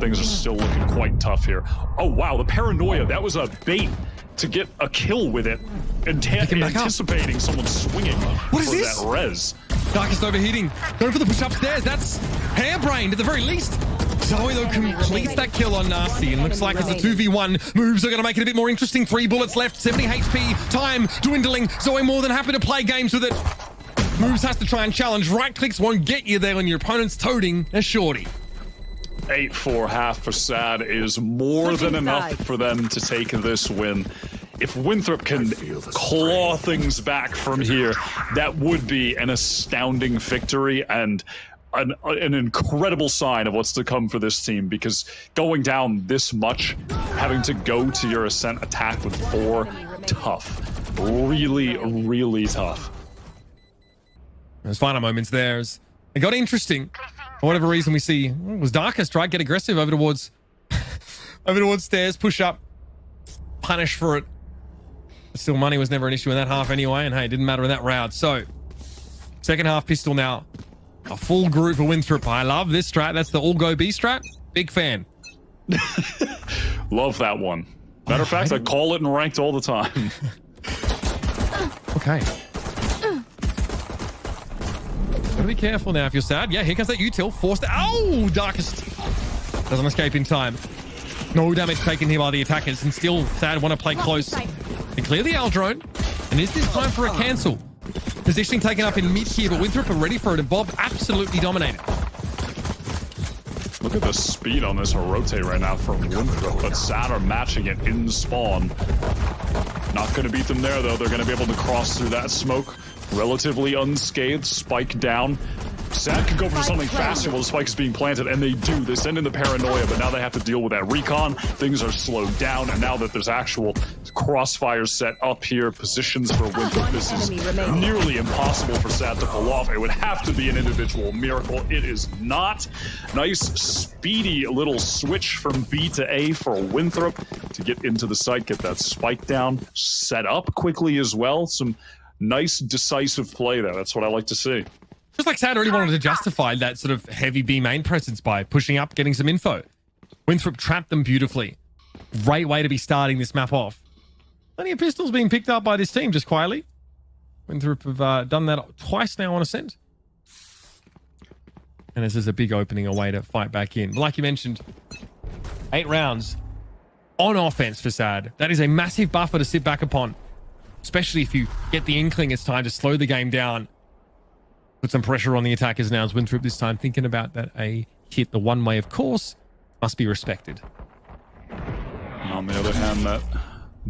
things are still looking quite tough here. Oh, wow, the paranoia. That was a bait to get a kill with it, anticipating someone swinging for that res. Darkest overheating. Going for the push upstairs. That's harebrained at the very least. Zoe, though, completes that kill on Nasty, and looks like it's a 2v1. Moves are going to make it a bit more interesting. 3 bullets left, 70 HP. Time dwindling. Zoe more than happy to play games with it. Moves has to try and challenge. Right clicks won't get you there when your opponent's toting a shorty. 8-4 half for Sad is more than enough for them to take this win. If Winthrop can claw things back from here, that would be an astounding victory and an incredible sign of what's to come for this team, because going down this much, having to go to your Ascent attack with 4, tough. Really, really tough. There's final moments there. It got interesting. For whatever reason, we see it was Darkest, right? Get aggressive over towards stairs, push up, punish for it. Still, money was never an issue in that half anyway, and hey, it didn't matter in that round. So, second half pistol now. A full group for Winthrop. I love this strat. That's the all go B strat. Big fan. Love that one. Matter of fact, I call it in ranked all the time. Okay. Gotta be careful now if you're Sad. Yeah, here comes that util. Forced. Oh, Darkest. Doesn't escape in time. No damage taken here by the attackers, and still Sad want to play close. They clear the L drone, and is this time for a cancel? Positioning taken up in mid here, but Winthrop are ready for it, and Bob absolutely dominated. Look at the speed on this rotate right now from Winthrop, but Sad are matching it in spawn. Not going to beat them there, though. They're going to be able to cross through that smoke relatively unscathed. Spike down. Sad could go for something faster while the spike is being planted, and they do. They send in the paranoia, but now they have to deal with that recon. Things are slowed down, and now that there's actual crossfires set up here, positions for Winthrop, this is nearly impossible for Sad to pull off. It would have to be an individual miracle. It is not. Nice, speedy little switch from B to A for Winthrop to get into the site, get that spike down, set up quickly as well. Some nice, decisive play there. That's what I like to see. Just like Sad really wanted to justify that sort of heavy B main presence by pushing up, getting some info. Winthrop trapped them beautifully. Great way to be starting this map off. Plenty of pistols being picked up by this team just quietly. Winthrop have done that twice now on Ascent. And this is a big opening, a way to fight back in. But like you mentioned, 8 rounds on offense for Sad. That is a massive buffer to sit back upon, especially if you get the inkling it's time to slow the game down. Put some pressure on the attackers now as Winthrop this time thinking about that a hit the one way, of course, must be respected. On the other hand, that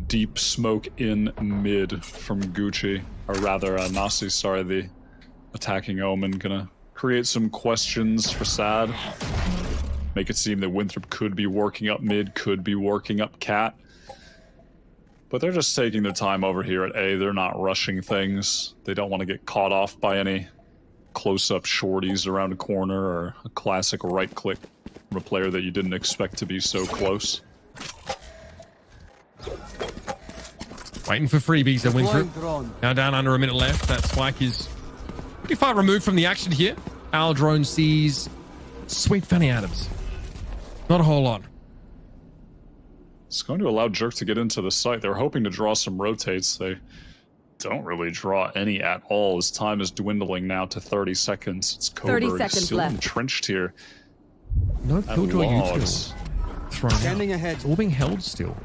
deep smoke in mid from Gucci, or rather Nasi, sorry, the attacking Omen, gonna create some questions for Sad. Make it seem that Winthrop could be working up mid, could be working up Cat. But they're just taking their time over here at A. They're not rushing things. They don't want to get caught off by any close-up shorties around a corner or a classic right-click from a player that you didn't expect to be so close. Waiting for freebies at Winthrop. Now down under a minute left. That spike is pretty far removed from the action here. Our drone sees Sweet Fanny Adams. Not a whole lot. It's going to allow Jerk to get into the site. They're hoping to draw some rotates. They don't really draw any at all as time is dwindling now to 30 seconds. It's Coburn still entrenched here. No Killjoy util thrown Standing out. ahead. It's all being held still.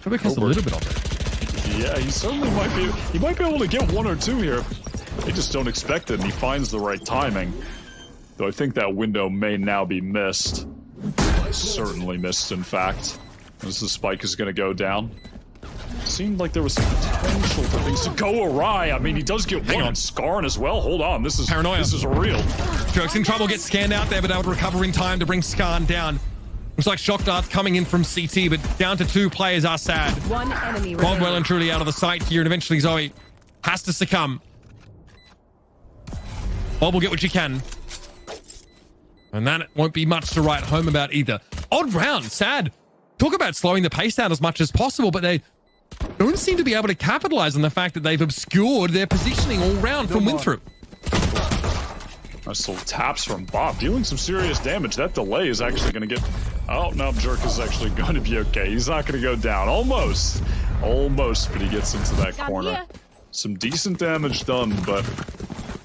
Coburn has a little bit of it. Yeah, he certainly might be. He might be able to get 1 or 2 here. They just don't expect it, and he finds the right timing. Though I think that window may now be missed. Certainly missed, in fact, as the spike is going to go down. Seemed like there was some potential for things to go awry. I mean, he does get one on Skarn as well. Hold on, this is paranoia. This is real. Jerk's in trouble, gets scanned out there, but able to recover in time to bring Skarn down. Looks like Shock Dart's coming in from CT, but down to 2 players are Sad. One enemy Bob well and truly out of the sight here, and eventually Zoe has to succumb. Bob will get what she can. And that won't be much to write home about either. Odd round, Sad. Talk about slowing the pace down as much as possible, but they don't seem to be able to capitalize on the fact that they've obscured their positioning all round from Winthrop. Nice little taps from Bob, dealing some serious damage. That delay is actually going to get... Oh, no, Jerk is actually going to be okay. He's not going to go down. Almost. Almost, but he gets into that corner. Some decent damage done, but...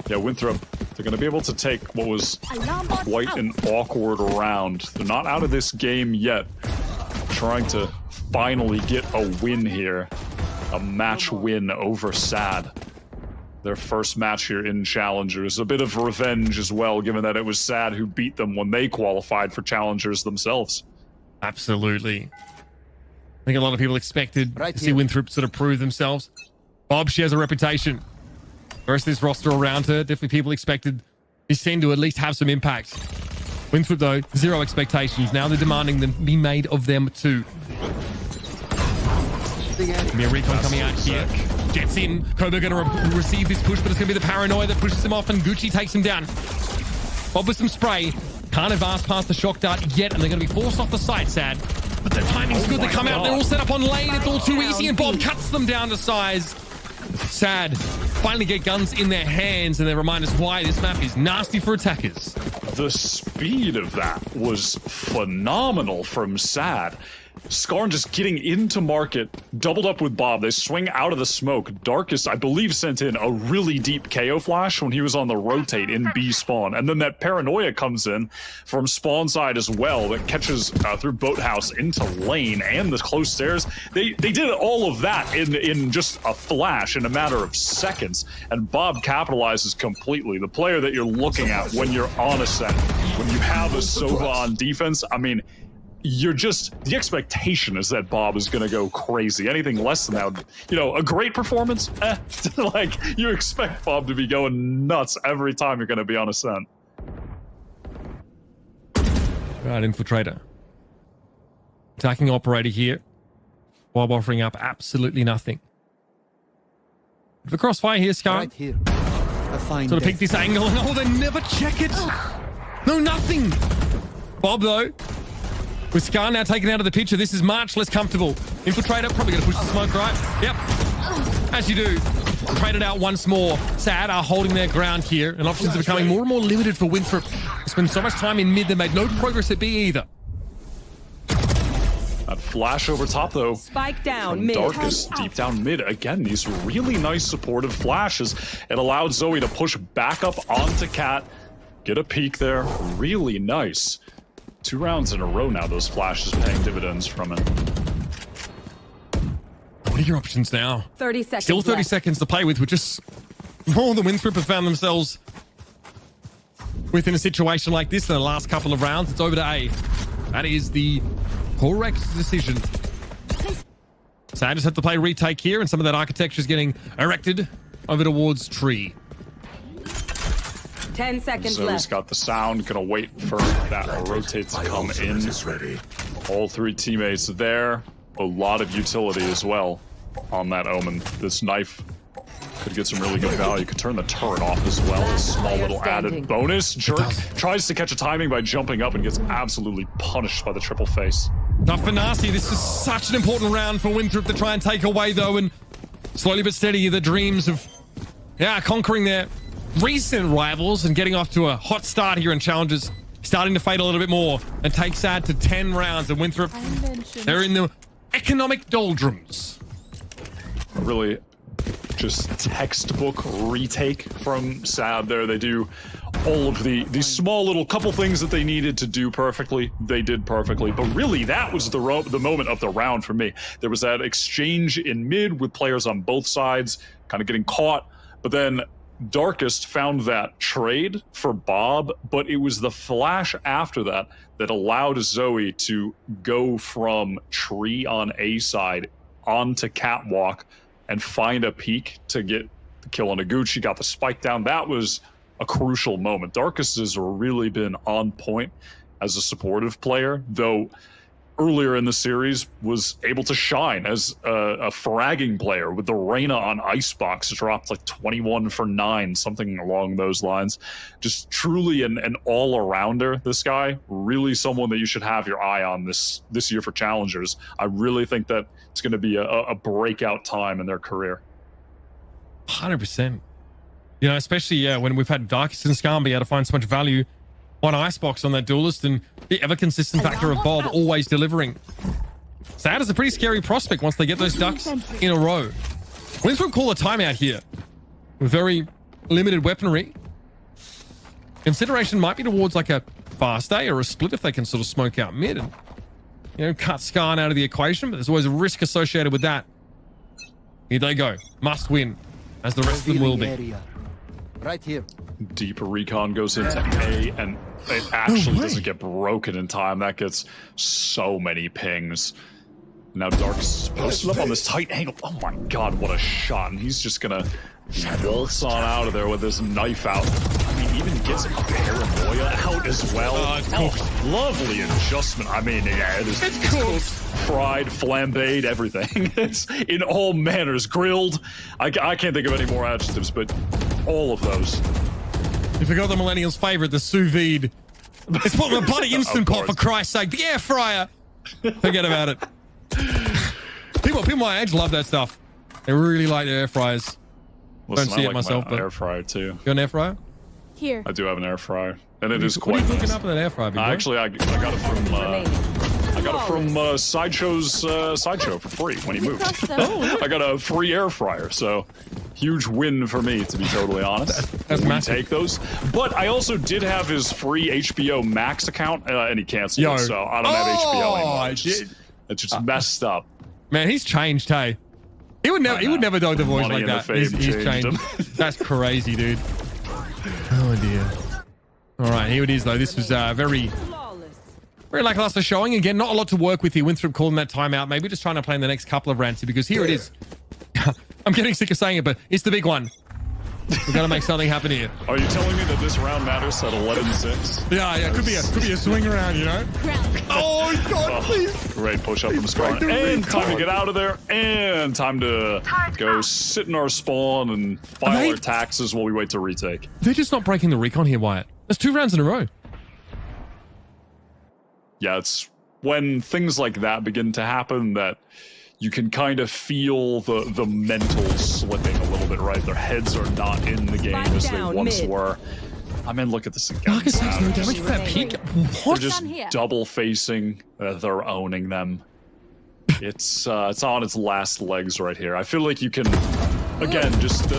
Yeah, Winthrop, they're going to be able to take what was quite an awkward round. They're not out of this game yet. Trying to finally get a win here. A match win over Sad. Their first match here in Challengers. A bit of revenge as well, given that it was Sad who beat them when they qualified for Challengers themselves. Absolutely. I think a lot of people expected to see Winthrop sort of prove themselves. Bob, she has a reputation. The rest of this roster around her, definitely people expected this team to at least have some impact. Winthrop, though, 0 expectations. Now they're demanding them be made of them too. Mere recon coming out here. Gets in. Koba going to receive this push, but it's going to be the paranoia that pushes him off, and Gucci takes him down. Bob with some spray. Can't advance past the shock dart yet, and they're going to be forced off the site, Sad. But the timing's good. They come out. They're all set up on lane. It's all too easy, and Bob cuts them down to size. Sad. Finally get guns in their hands, and they remind us why this map is nasty for attackers. The speed of that was phenomenal from Sad. Skarn just getting into market, doubled up with Bob. They swing out of the smoke. Darkest, I believe, sent in a really deep KO flash when he was on the rotate in B spawn. And then that paranoia comes in from spawn side as well that catches through boathouse into lane and the close stairs. They did all of that in just a flash in a matter of seconds. And Bob capitalizes completely. The player that you're looking at when you're on Ascent, when you have a Sova on defense, I mean, you're just, the expectation is that Bob is going to go crazy. Anything less than that, you know, a great performance, like, you expect Bob to be going nuts every time you're going to be on Ascent. Right, Infiltrator. Attacking operator here. Bob offering up absolutely nothing. The crossfire here, Scar. Right here. I find sort of pick this angle and oh, they never check it. No, nothing. Bob, though, with Scar now taken out of the picture, this is much less comfortable. Infiltrator, probably going to push the smoke, right? Yep. As you do. Traded out once more. Sad are holding their ground here, and options are becoming more and more limited for Winthrop. They spend so much time in mid, they made no progress at B either. That flash over top, though. Spike down mid. Darkest deep down mid. Again, these really nice supportive flashes. It allowed Zoe to push back up onto Cat. Get a peek there. Really nice. 2 rounds in a row now, those flashes paying dividends from it. What are your options now? 30 seconds. Still 30 left. seconds to play with, which is more than Winthrop have found themselves within a situation like this in the last couple of rounds. It's over to A. That is the correct decision. Sanders have to play retake here, and some of that architecture is getting erected over towards tree. 10 seconds Zoe's left. got the sound, gonna wait for that rotate to come in. All 3 teammates there. A lot of utility as well on that Omen. This knife could get some really good value. Could turn the turret off as well. A small little added bonus. Jerk tries to catch a timing by jumping up and gets absolutely punished by the triple face. Tough for Nasty. This is such an important round for Winthrop to try and take away, though, and slowly but steady, the dreams of conquering their recent rivals and getting off to a hot start here in Challengers starting to fade a little bit more and take Sad to 10 rounds. And Winthrop, they're in the economic doldrums. Really just textbook retake from Sad there. They do all of these small little couple things that they needed to do perfectly. They did perfectly, but really that was the moment of the round for me. There was that exchange in mid with players on both sides kind of getting caught, but then Darkest found that trade for Bob, but it was the flash after that that allowed Zoe to go from tree on A side onto catwalk and find a peak to get the kill on Noguchi, got the spike down. That was a crucial moment. Darkest has really been on point as a supportive player, though earlier in the series was able to shine as a fragging player with the Reyna on Icebox, dropped like 21 for 9, something along those lines. Just truly an all-arounder, this guy. Really someone that you should have your eye on this year for Challengers. I really think that it's going to be a breakout time in their career. 100%. You know, especially when we've had Darkest and Skarn be able to find so much value on Icebox on that duelist, and the ever-consistent factor of Bob always delivering. Sad is a pretty scary prospect once they get those ducks in a row. Winthrop call a timeout here with very limited weaponry. Consideration might be towards like a fast A or a split if they can sort of smoke out mid and, you know, cut Skarn out of the equation, but there's always a risk associated with that. Here they go. Must win, as the rest of them will be. Right here. Deeper recon goes into A, and it actually doesn't get broken in time. That gets so many pings. Now Dark's posted up on this tight angle. Oh my god, what a shot. And he's just gonna waltz on out of there with his knife out. I mean, even gets a paranoia out as well. Lovely adjustment. I mean, yeah, it's cooked, fried, flambéed, everything. It's in all manners. Grilled. I can't think of any more adjectives, but all of those. You forgot the millennials' favorite, the sous vide. It's put in a bloody Instant Pot, for Christ's sake. The air fryer. Forget about it. People my age love that stuff. They really like their air fryers. Listen, Don't see I it myself, but air fryer too. You got an air fryer? Here. I do have an air fryer, and it is What quite are you cooking nice. up in that air fryer, big boy? Actually, I got it from I got it from Sideshow for free when he moved. I got a free air fryer, so huge win for me, to be totally honest. That's massive. Take those. But I also did have his free HBO Max account, and he canceled it, so I don't have HBO anymore. It's just messed up. Man, he's changed, hey. He would never do the voice like that. He's changed. That's crazy, dude. Oh dear. All right, here it is though. This was very lackluster showing. Again, not a lot to work with here. Winthrop calling that timeout. Maybe just trying to play in the next couple of rounds here, because here it is. I'm getting sick of saying it, but it's the big one. We've got to make something happen here. Are you telling me that this round matters at 11-6? Yeah. Could be a swing around, you know? Oh, God, please. Great push up from Scarn. And time to get out of there. And time to go sit in our spawn and file our taxes while we wait to retake. They're just not breaking the recon here, Wyatt. That's 2 rounds in a row. Yeah, it's when things like that begin to happen that you can kind of feel the mental slipping a little bit, right? Their heads are not in the game as they once were. I mean, look at this again. Marcus takes no damage for that peak. They're just double facing. They're owning them. It's on its last legs right here. I feel like you can, again, just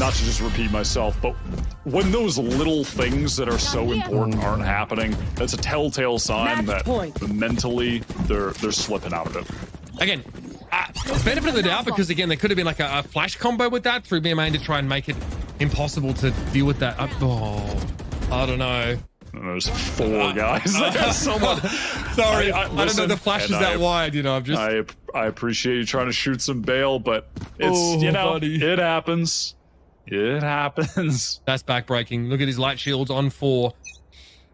not to just repeat myself, but when those little things that are so important aren't happening, that's a telltale sign that mentally they're slipping out of it. Again, benefit of the doubt, because again, there could have been like a flash combo with that through BMA to try and make it impossible to deal with that. I don't know. There's 4 guys. Someone. Sorry, I don't know the flash is that wide. You know, I'm just. I appreciate you trying to shoot some bail, but it's it happens. It happens. That's backbreaking. Look at his light shields on 4.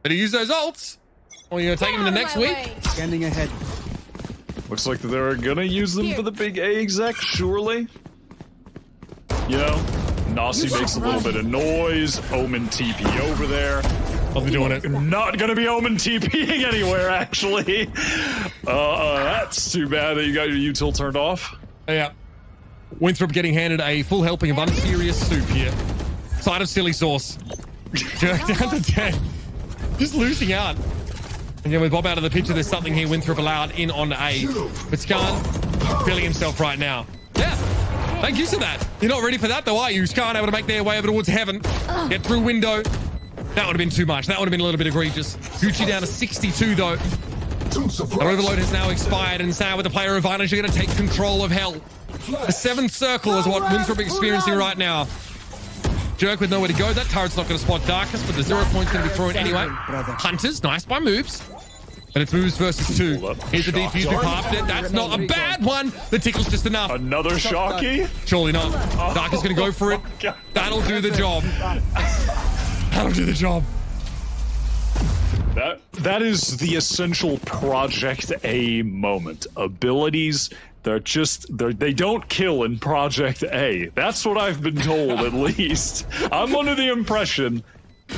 Better use those ults. Or you're gonna take him into next week. Scanning ahead. Looks like they're gonna use them for the big A exec, surely. You know, Nasi makes a little bit of noise. Omen TP over there. I'll be doing it. Not gonna be Omen TPing anywhere, actually. That's too bad that you got your util turned off. Yeah. Winthrop getting handed a full helping of unserious soup here. Side of silly sauce. Jerk down to 10. Just losing out. Again, with Bob out of the picture, there's something here. Winthrop allowed in on A. But Skarn feeling himself right now. Yeah. Thank you for that. You're not ready for that, though, are you? Skarn able to make their way over towards heaven. Get through window. That would have been too much. That would have been a little bit egregious. Gucci down to 62, though. That overload has now expired, and now with the player advantage, you're going to take control of hell. The 7th circle is what Winthrop is experiencing right now. Jerk with nowhere to go. That turret's not going to spot Darkness, but the 0 point's going to be thrown anyway. Hunters, nice by moves. But it's moves versus 2. Here's the defuse who popped it. That's not a bad one. The tickle's just enough. Another Shocky? Surely not. Dark is going to go for it. That'll do the job. That'll do the job. That is the essential Project A moment. Abilities, they don't kill in Project A. That's what I've been told, at least. I'm under the impression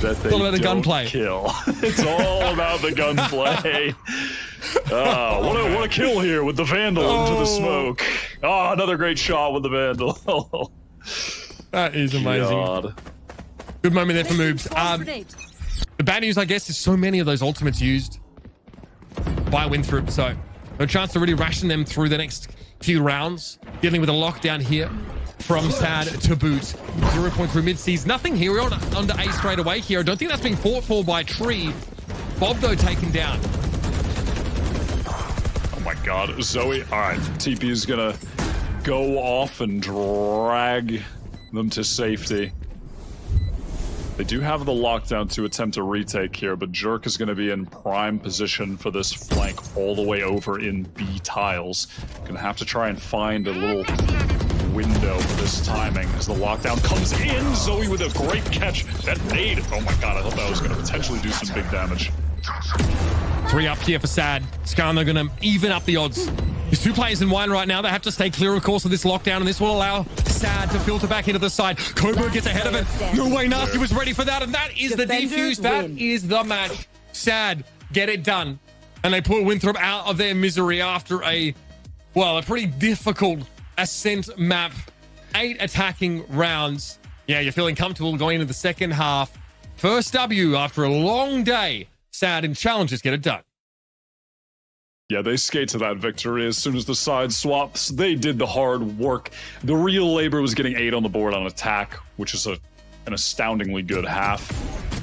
that they don't kill. It's all about the gunplay. What a kill here with the Vandal into the smoke. Oh, another great shot with the Vandal. That is amazing. God. Good moment there for moves. The bad news, I guess, is so many of those ultimates used by Winthrop, so no chance to really ration them through the next few rounds. Dealing with a lockdown here from Sad to boot. 0 point through mid-seas. Nothing here. We're under A straight away here. I don't think that's being fought for by Tree. Bob, though, taken down. Oh my God, Zoe. All right, TP is gonna go off and drag them to safety. They do have the lockdown to attempt a retake here, but Jerk is going to be in prime position for this flank all the way over in B tiles. Going to have to try and find a little window for this timing as the lockdown comes in. Zoe with a great catch. That nade. Oh my God, I thought that was going to potentially do some big damage. 3 up here for Sad. Skarn, they're going to even up the odds. There's 2 players in wine right now. They have to stay clear, of course, of this lockdown, and this will allow Sad to filter back into the side. Kobo gets ahead of it. No way Nasty was ready for that, and that is the defuse. That is the match. Sad, get it done. And they put Winthrop out of their misery after a pretty difficult Ascent map. 8 attacking rounds. Yeah, you're feeling comfortable going into the second half. First W after a long day. Sad and Challengers get it done. Yeah, they skate to that victory as soon as the side swaps. They did the hard work. The real labor was getting 8 on the board on attack, which is an astoundingly good half.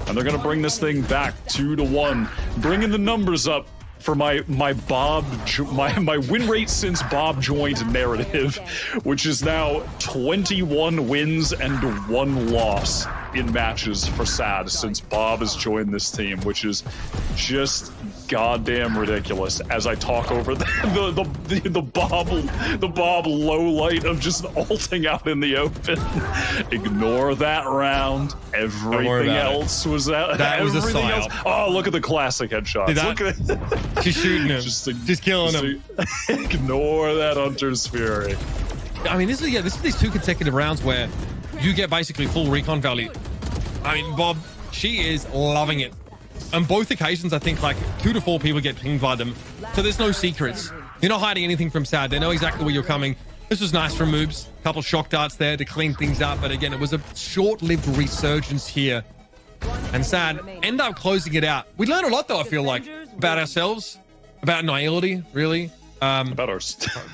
And they're going to bring this thing back 2-1, bringing the numbers up for my win rate since Bob joined narrative, which is now 21 wins and 1 loss in matches for SAD since Bob has joined this team, which is just goddamn ridiculous. As I talk over the Bob low light of just ulting out in the open. Ignore that round. Everything else was out. That was a psyop. Oh, look at the classic headshots. Look at it. Just shooting him. Just killing him. Ignore that Hunter's Fury. I mean, this is these 2 consecutive rounds where you get basically full recon value. I mean, Bob, she is loving it. On both occasions, I think like 2 to 4 people get pinged by them. So there's no secrets. You're not hiding anything from SAD. They know exactly where you're coming. This was nice from Moobs. A couple shock darts there to clean things up. But again, it was a short-lived resurgence here. And SAD end up closing it out. We learned a lot, though, I feel like, about ourselves, about Nihility, really. About our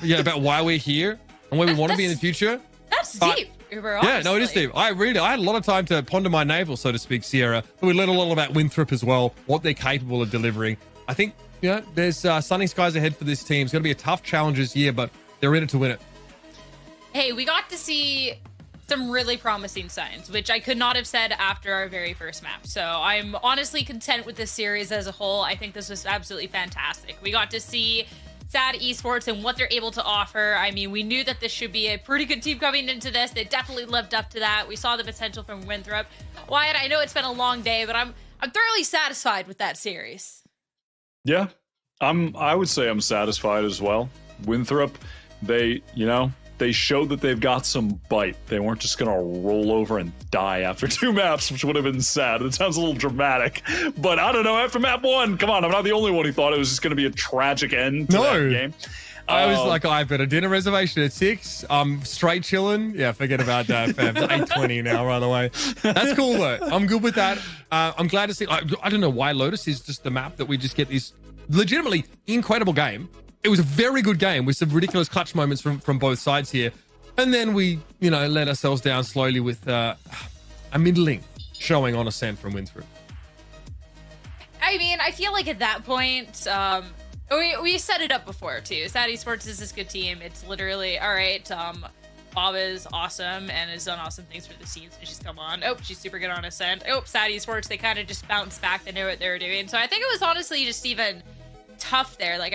yeah, about why we're here and where we want to be in the future. That's deep. Yeah, no, it is deep. I had a lot of time to ponder my navel, so to speak, Sierra. But we learned a lot about Winthrop as well, what they're capable of delivering. I think, you know, there's sunny skies ahead for this team. It's going to be a tough Challengers year, but they're in it to win it. Hey, we got to see some really promising signs, which I could not have said after our very first map. So I'm honestly content with this series as a whole. I think this was absolutely fantastic. We got to see SAD Esports and what they're able to offer. I mean, we knew that this should be a pretty good team coming into this. They definitely lived up to that. We saw the potential from Winthrop. Wyatt, I know it's been a long day, but I'm thoroughly satisfied with that series. Yeah, I would say I'm satisfied as well. Winthrop, they showed that they've got some bite. They weren't just going to roll over and die after 2 maps, which would have been sad. It sounds a little dramatic, but I don't know. After map 1, come on, I'm not the only one who thought it was just going to be a tragic end to that game. I was like, I've got a dinner reservation at 6. I'm straight chilling. Yeah, forget about that, fam. It's 8:20 now, by the way. That's cool, though. I'm good with that. I'm glad to see. I don't know why Lotus is just the map that we just get this legitimately incredible game. It was a very good game with some ridiculous clutch moments from both sides here. And then we, let ourselves down slowly with a middling showing on Ascent from Winthrop. I mean, I feel like at that point, we set it up before too. SAD Esports is this good team. It's literally, all right, Bob is awesome and has done awesome things for the team, so she's come on. Oh, she's super good on Ascent. Oh, SAD Esports, they kind of just bounced back. They knew what they were doing. So I think it was honestly just even tough there. Like,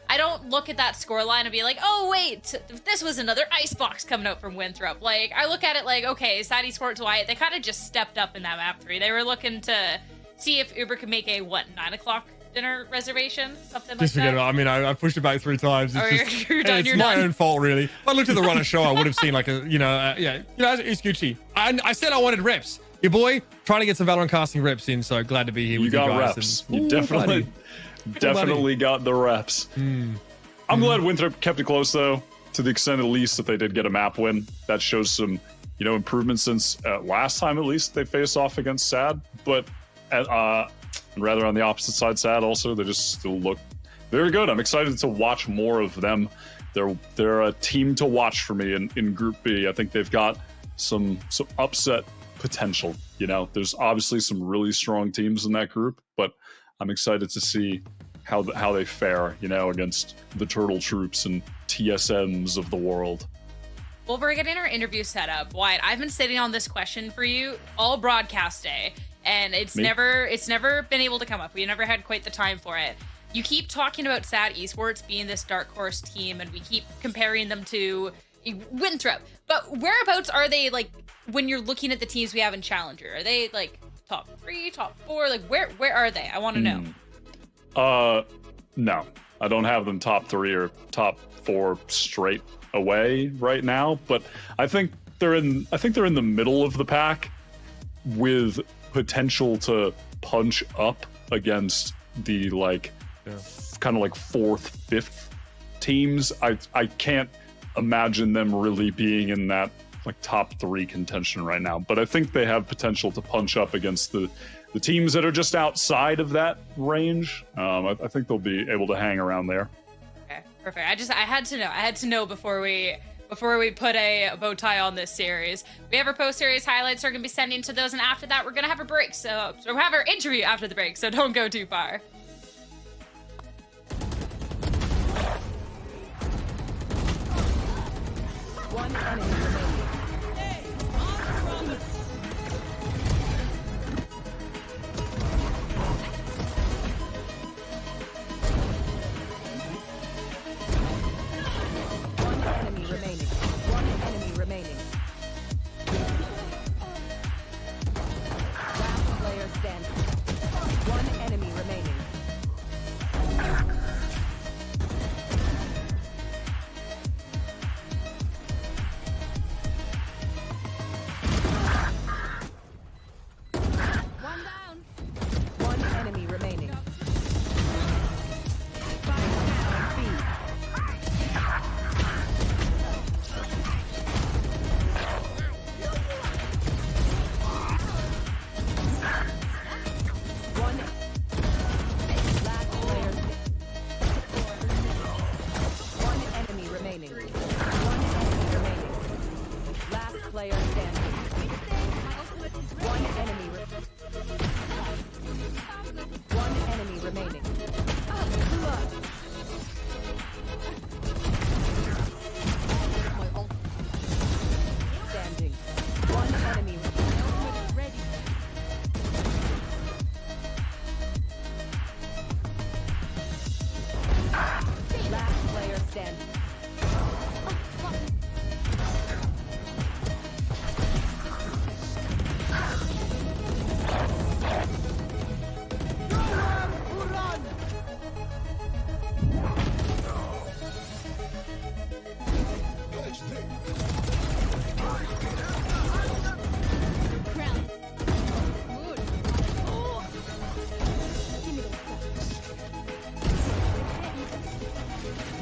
I don't look at that scoreline and be like, oh, wait, this was another icebox coming out from Winthrop. Like, I look at it like, okay, SAD Esports Wyatt, they kind of just stepped up in that map 3. They were looking to see if Uber could make a, 9 o'clock dinner reservation? Something just like that? Forget it. I mean, I pushed it back 3 times. It's you're done, it's my own fault, really. If I looked at the runner show, I would have seen like it's Gucci. I said I wanted reps. Your boy trying to get some Valorant casting reps in, so glad to be here with you guys. You got reps. You definitely got the reps. I'm glad Winthrop kept it close, though, to the extent at least that they did get a map win. That shows some, improvement since last time at least they faced off against SAD. But rather on the opposite side, SAD also, they just still look very good. I'm excited to watch more of them. They're a team to watch for me in Group B. I think they've got some upset potential. There's obviously some really strong teams in that group, but I'm excited to see how they fare, against the Turtle Troops and TSMs of the world. Well, we're getting our interview set up. Wyatt, I've been sitting on this question for you all broadcast day, and it's never been able to come up. We never had quite the time for it. You keep talking about SAD Esports being this dark horse team, and we keep comparing them to Winthrop. But whereabouts are they, like, when you're looking at the teams we have in Challenger? Are they, like, top 3, top 4? Like, where are they? I want to know. No, I don't have them top 3 or top 4 straight away right now, but I think they're in the middle of the pack with potential to punch up against the kind of like 4th, 5th teams. I can't imagine them really being in that top 3 contention right now, but I think they have potential to punch up against the the teams that are just outside of that range, I think they'll be able to hang around there. Okay, perfect. I had to know. I had to know before we put a bow tie on this series. We have our post-series highlights we're going to be sending to those, and after that, we're going to have a break. So we'll have our interview after the break, so don't go too far. One enemy remaining. One enemy remaining. Last player standing. One enemy remaining. One down. One enemy remaining. Spike down B. One last player. One enemy remaining. One enemy remaining. Last player standing. One enemy. One enemy remaining. Standing. One enemy ready. Last player standing.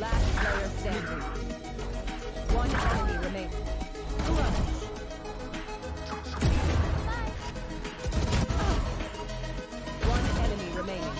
Last player standing. One enemy remaining. One enemy remaining.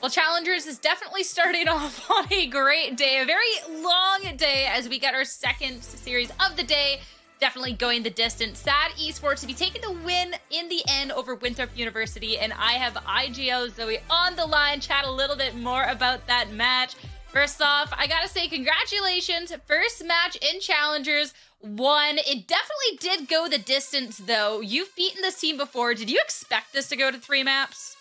Well, Challengers is definitely starting off on a great day, a very long day as we get our second series of the day, definitely going the distance. SAD Esports to be taking the win in the end over Winthrop University, and I have IGL Zoe on the line, chat a little bit more about that match. First off, I gotta say congratulations. First match in Challengers won. It definitely did go the distance, though. You've beaten this team before. Did you expect this to go to 3 maps?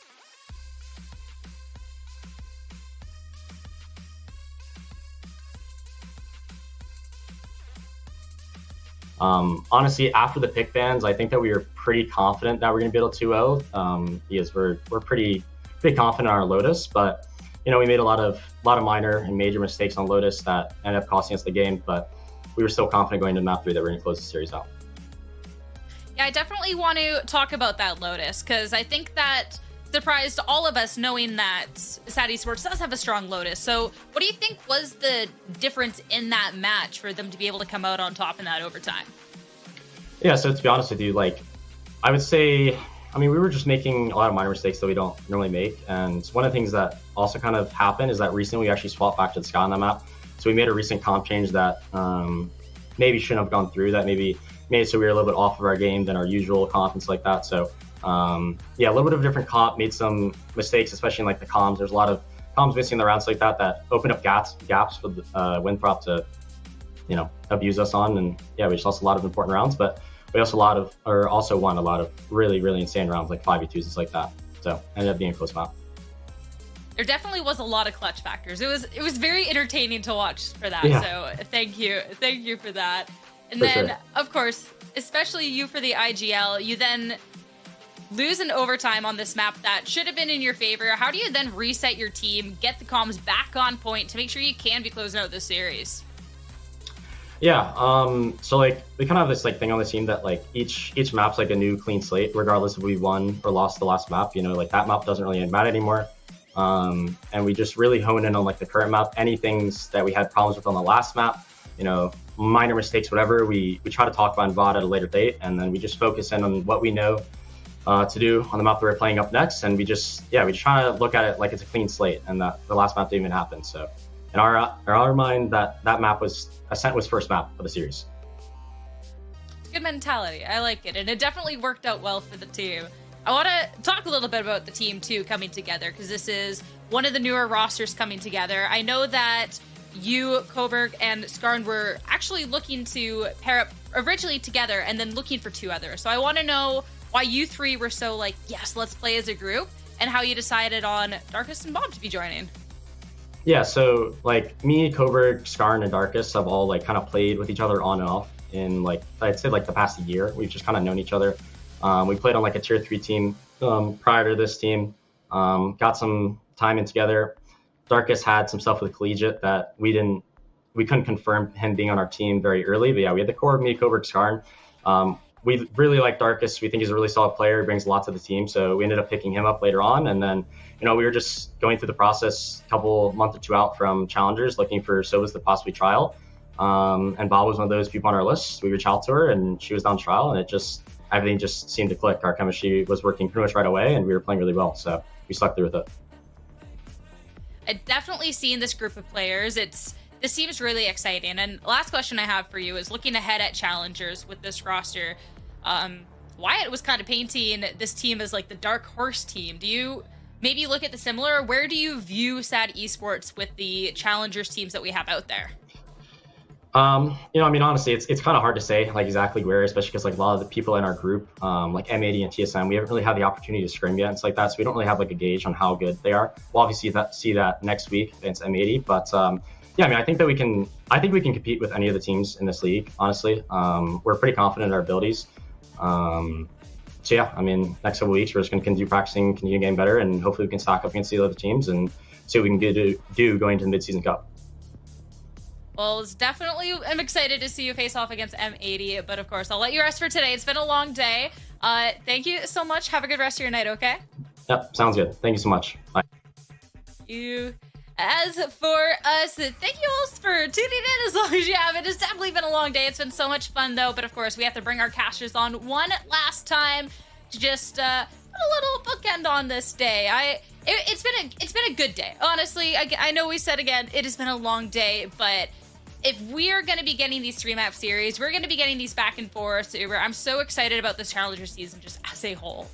Honestly, after the pick bans, I think that we were pretty confident that we're going to be able to 2-0 because we're pretty confident on our Lotus, but you know, we made a lot of minor and major mistakes on Lotus that ended up costing us the game, but we were still confident going to map 3 that we're going to close the series out. Yeah, I definitely want to talk about that Lotus, because I think that surprised all of us knowing that VCT Esports does have a strong Lotus. So what do you think was the difference in that match for them to be able to come out on top in that overtime? Yeah, so to be honest with you, like, I would say, I mean, we were just making a lot of minor mistakes that we don't normally make. And one of the things that also kind of happened is that recently we actually swapped back to the sky on that map. So we made a recent comp change that maybe shouldn't have gone through, that maybe made it so we were a little bit off of our game than our usual comp and stuff like that. So yeah, a little bit of a different comp, made some mistakes, especially in like the comms. There's a lot of comms missing in the rounds like that opened up gaps for the Winthrop to, you know, abuse us on. And yeah, we just lost a lot of important rounds, but we also won a lot of really, really insane rounds, like 5v2s and like that. So ended up being a close map. There definitely was a lot of clutch factors. It was very entertaining to watch for that. Yeah. So thank you for that. And For then sure. of course, especially you for the IGL, you then lose an overtime on this map that should have been in your favor. How do you then reset your team, get the comms back on point to make sure you can be closing out this series? Yeah, so like we kind of have this like thing on the team that like each map's like a new clean slate, regardless if we won or lost the last map. You know, like that map doesn't really matter anymore. And we just really hone in on like the current map. Any things that we had problems with on the last map, you know, minor mistakes, whatever, we try to talk about in VOD at a later date, and then we just focus in on what we know to do on the map that we're playing up next. And we just try to look at it like it's a clean slate, and that the last map didn't even happen. So in our mind, that map was Ascent was first map of the series. Good mentality. I like it. And it definitely worked out well for the team. I want to talk a little bit about the team, too, coming together, because this is one of the newer rosters coming together. I know that you, Coburg, and Skarn were actually looking to pair up originally together and then looking for 2 others. So I want to know why you 3 were so like, yes, let's play as a group, and how you decided on Darkest and Bob to be joining. Yeah, so like me, Coburg, Skarn, and Darkest have all like kind of played with each other on and off in like, I'd say like the past year. We've just kind of known each other. We played on like a tier 3 team prior to this team, got some time in together. Darkest had some stuff with collegiate that we couldn't confirm him being on our team very early, but yeah, we had the core of me, Coburg, Skarn. We really like Darkest. We think he's a really solid player. He brings a lot to the team, so we ended up picking him up later on. And then, you know, we were just going through the process a month or 2 out from Challengers, looking for Sobas to possibly trial. And Bob was one of those people on our list. We reached out to her, and she was down trial, and everything just seemed to click. Our chemistry was working pretty much right away, and we were playing really well, so we stuck through with it. I've definitely seen this group of players. This seems really exciting. And last question I have for you is looking ahead at Challengers with this roster. Wyatt was kind of painting this team as like the dark horse team. Do you maybe look at the similar? Where do you view VCT Esports with the Challengers teams that we have out there? You know, I mean, honestly, it's kind of hard to say like exactly where, especially because like a lot of the people in our group, like M80 and TSM, we haven't really had the opportunity to scrim yet and stuff like that. So we don't really have like a gauge on how good they are. We'll obviously see that next week against M80. But yeah, I mean, I think we can compete with any of the teams in this league. Honestly, we're pretty confident in our abilities. So yeah, I mean, next couple of weeks we're just going to continue practicing, continue getting better, and hopefully we can stack up against the other teams and see what we can do going to the mid-season cup. Well, I'm excited to see you face off against M80, but of course, I'll let you rest for today. It's been a long day. Thank you so much. Have a good rest of your night, okay? Yep, sounds good. Thank you so much. Bye. As for us, thank you all for tuning in as long as you have. It has definitely been a long day. It's been so much fun, though, but of course, we have to bring our casters on one last time to just put a little bookend on this day. It's been a good day. Honestly, I know we said again, it has been a long day, but if we are going to be getting these 3-map series, we're going to be getting these back and forth. I'm so excited about this Challenger season just as a whole.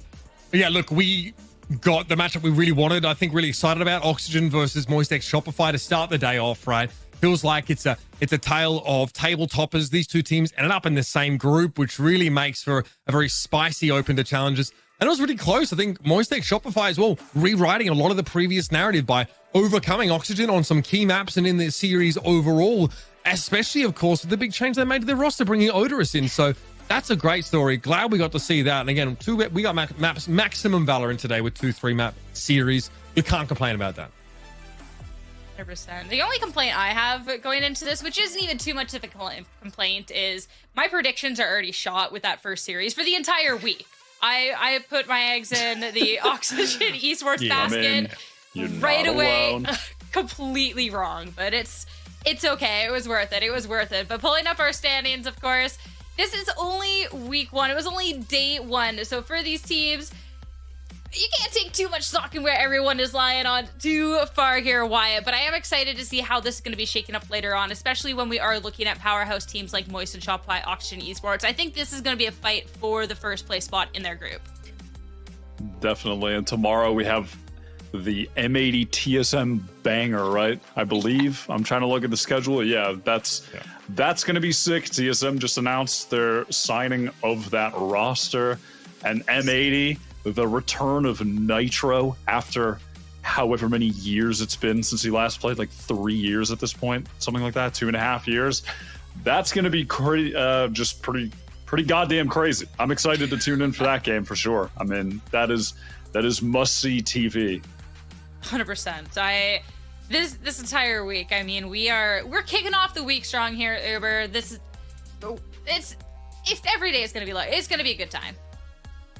Yeah, look, we got the matchup we really wanted. I think really excited about Oxygen versus Moist X Shopify to start the day off, right? Feels like it's a tale of table toppers. These two teams ended up in the same group, which really makes for a very spicy open to challenges. And it was really close. I think Moist X Shopify as well, rewriting a lot of the previous narrative by overcoming Oxygen on some key maps and in the series overall, especially, of course, with the big change they made to their roster, bringing Odorous in. So that's a great story. Glad we got to see that. And again, we got maps, maximum Valorant today with 2-3 map series. You can't complain about that. 100%. The only complaint I have going into this, which isn't even too much of a complaint, is my predictions are already shot with that first series for the entire week. I put my eggs in the Oxygen Esports basket right away. Completely wrong, but it's okay. It was worth it. It was worth it. But pulling up our standings, of course, this is only week 1. It was only day 1. So for these teams, you can't take too much stock in where everyone is lying on too far here, Wyatt. But I am excited to see how this is going to be shaken up later on, especially when we are looking at powerhouse teams like Moist and Shopify, Oxygen Esports. I think this is going to be a fight for the first place spot in their group. Definitely. And tomorrow we have the M80 TSM banger, right? I believe. I'm trying to look at the schedule. Yeah, that's going to be sick. TSM just announced their signing of that roster. And M80, the return of Nitro after however many years it's been since he last played, like 3 years at this point, something like that, 2.5 years. That's going to be just pretty goddamn crazy. I'm excited to tune in for that game for sure. I mean, that is must-see TV. 100%. This entire week, I mean, we're kicking off the week strong here at Uber. If every day is going to be like, it's going to be a good time.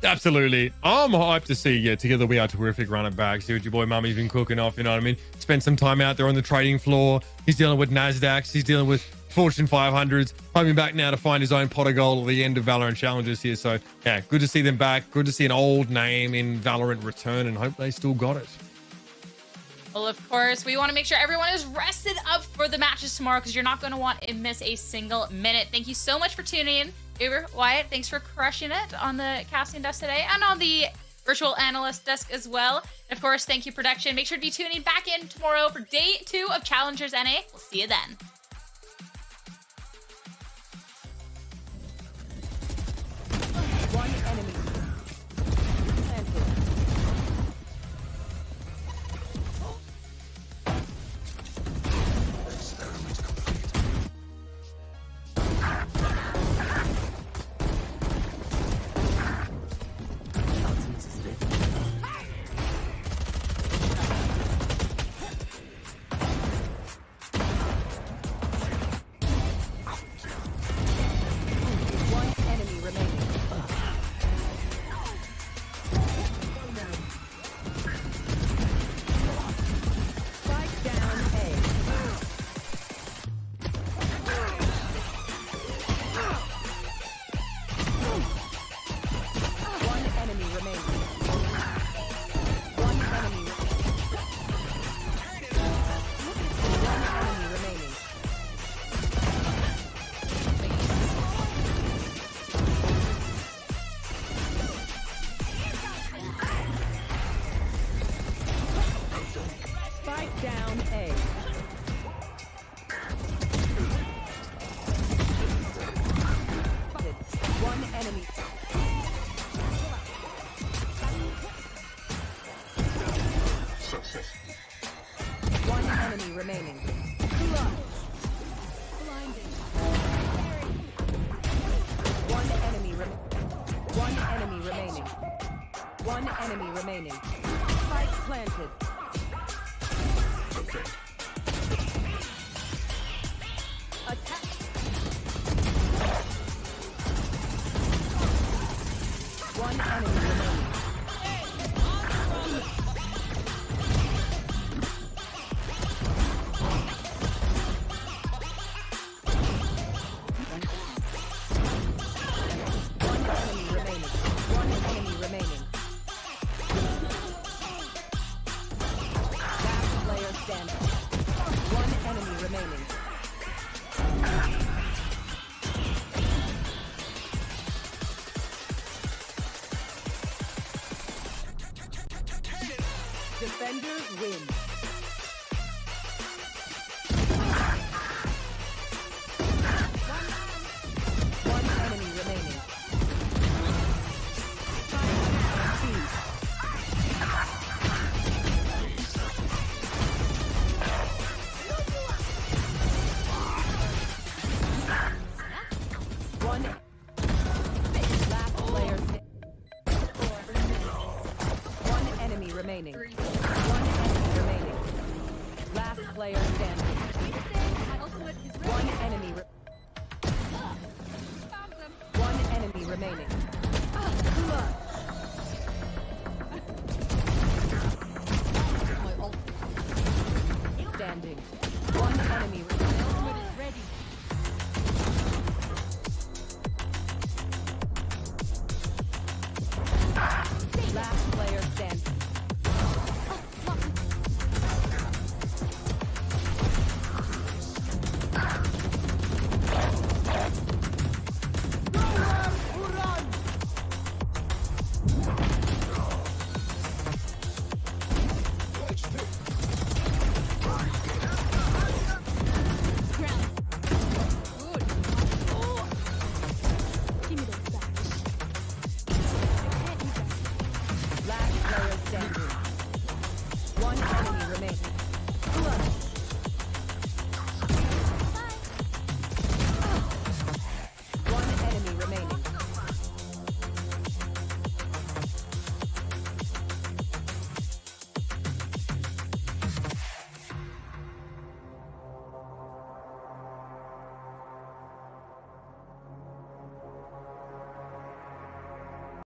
Absolutely. I'm hyped to see, together we are terrific running back. See what your boy Mummy's been cooking off, you know what I mean? Spend some time out there on the trading floor. He's dealing with NASDAQs. He's dealing with Fortune 500s. Coming back now to find his own pot of gold at the end of Valorant Challengers here. So, yeah, good to see them back. Good to see an old name in Valorant return, and hope they still got it. Well, of course, we want to make sure everyone is rested up for the matches tomorrow, because you're not going to want to miss a single minute. Thank you so much for tuning in. Uber, Wyatt, thanks for crushing it on the casting desk today and on the virtual analyst desk as well. And of course, thank you, production. Make sure to be tuning back in tomorrow for day 2 of Challengers NA. We'll see you then. One enemy. One enemy remaining. Spike planted. Okay. Attack. One enemy remaining. Defenders win. One enemy remaining. One last player. One enemy remaining. One enemy remaining. Last player standing. One enemy. One enemy remaining. Standing. One enemy remaining. Last player standing. Last player standing. One enemy remaining.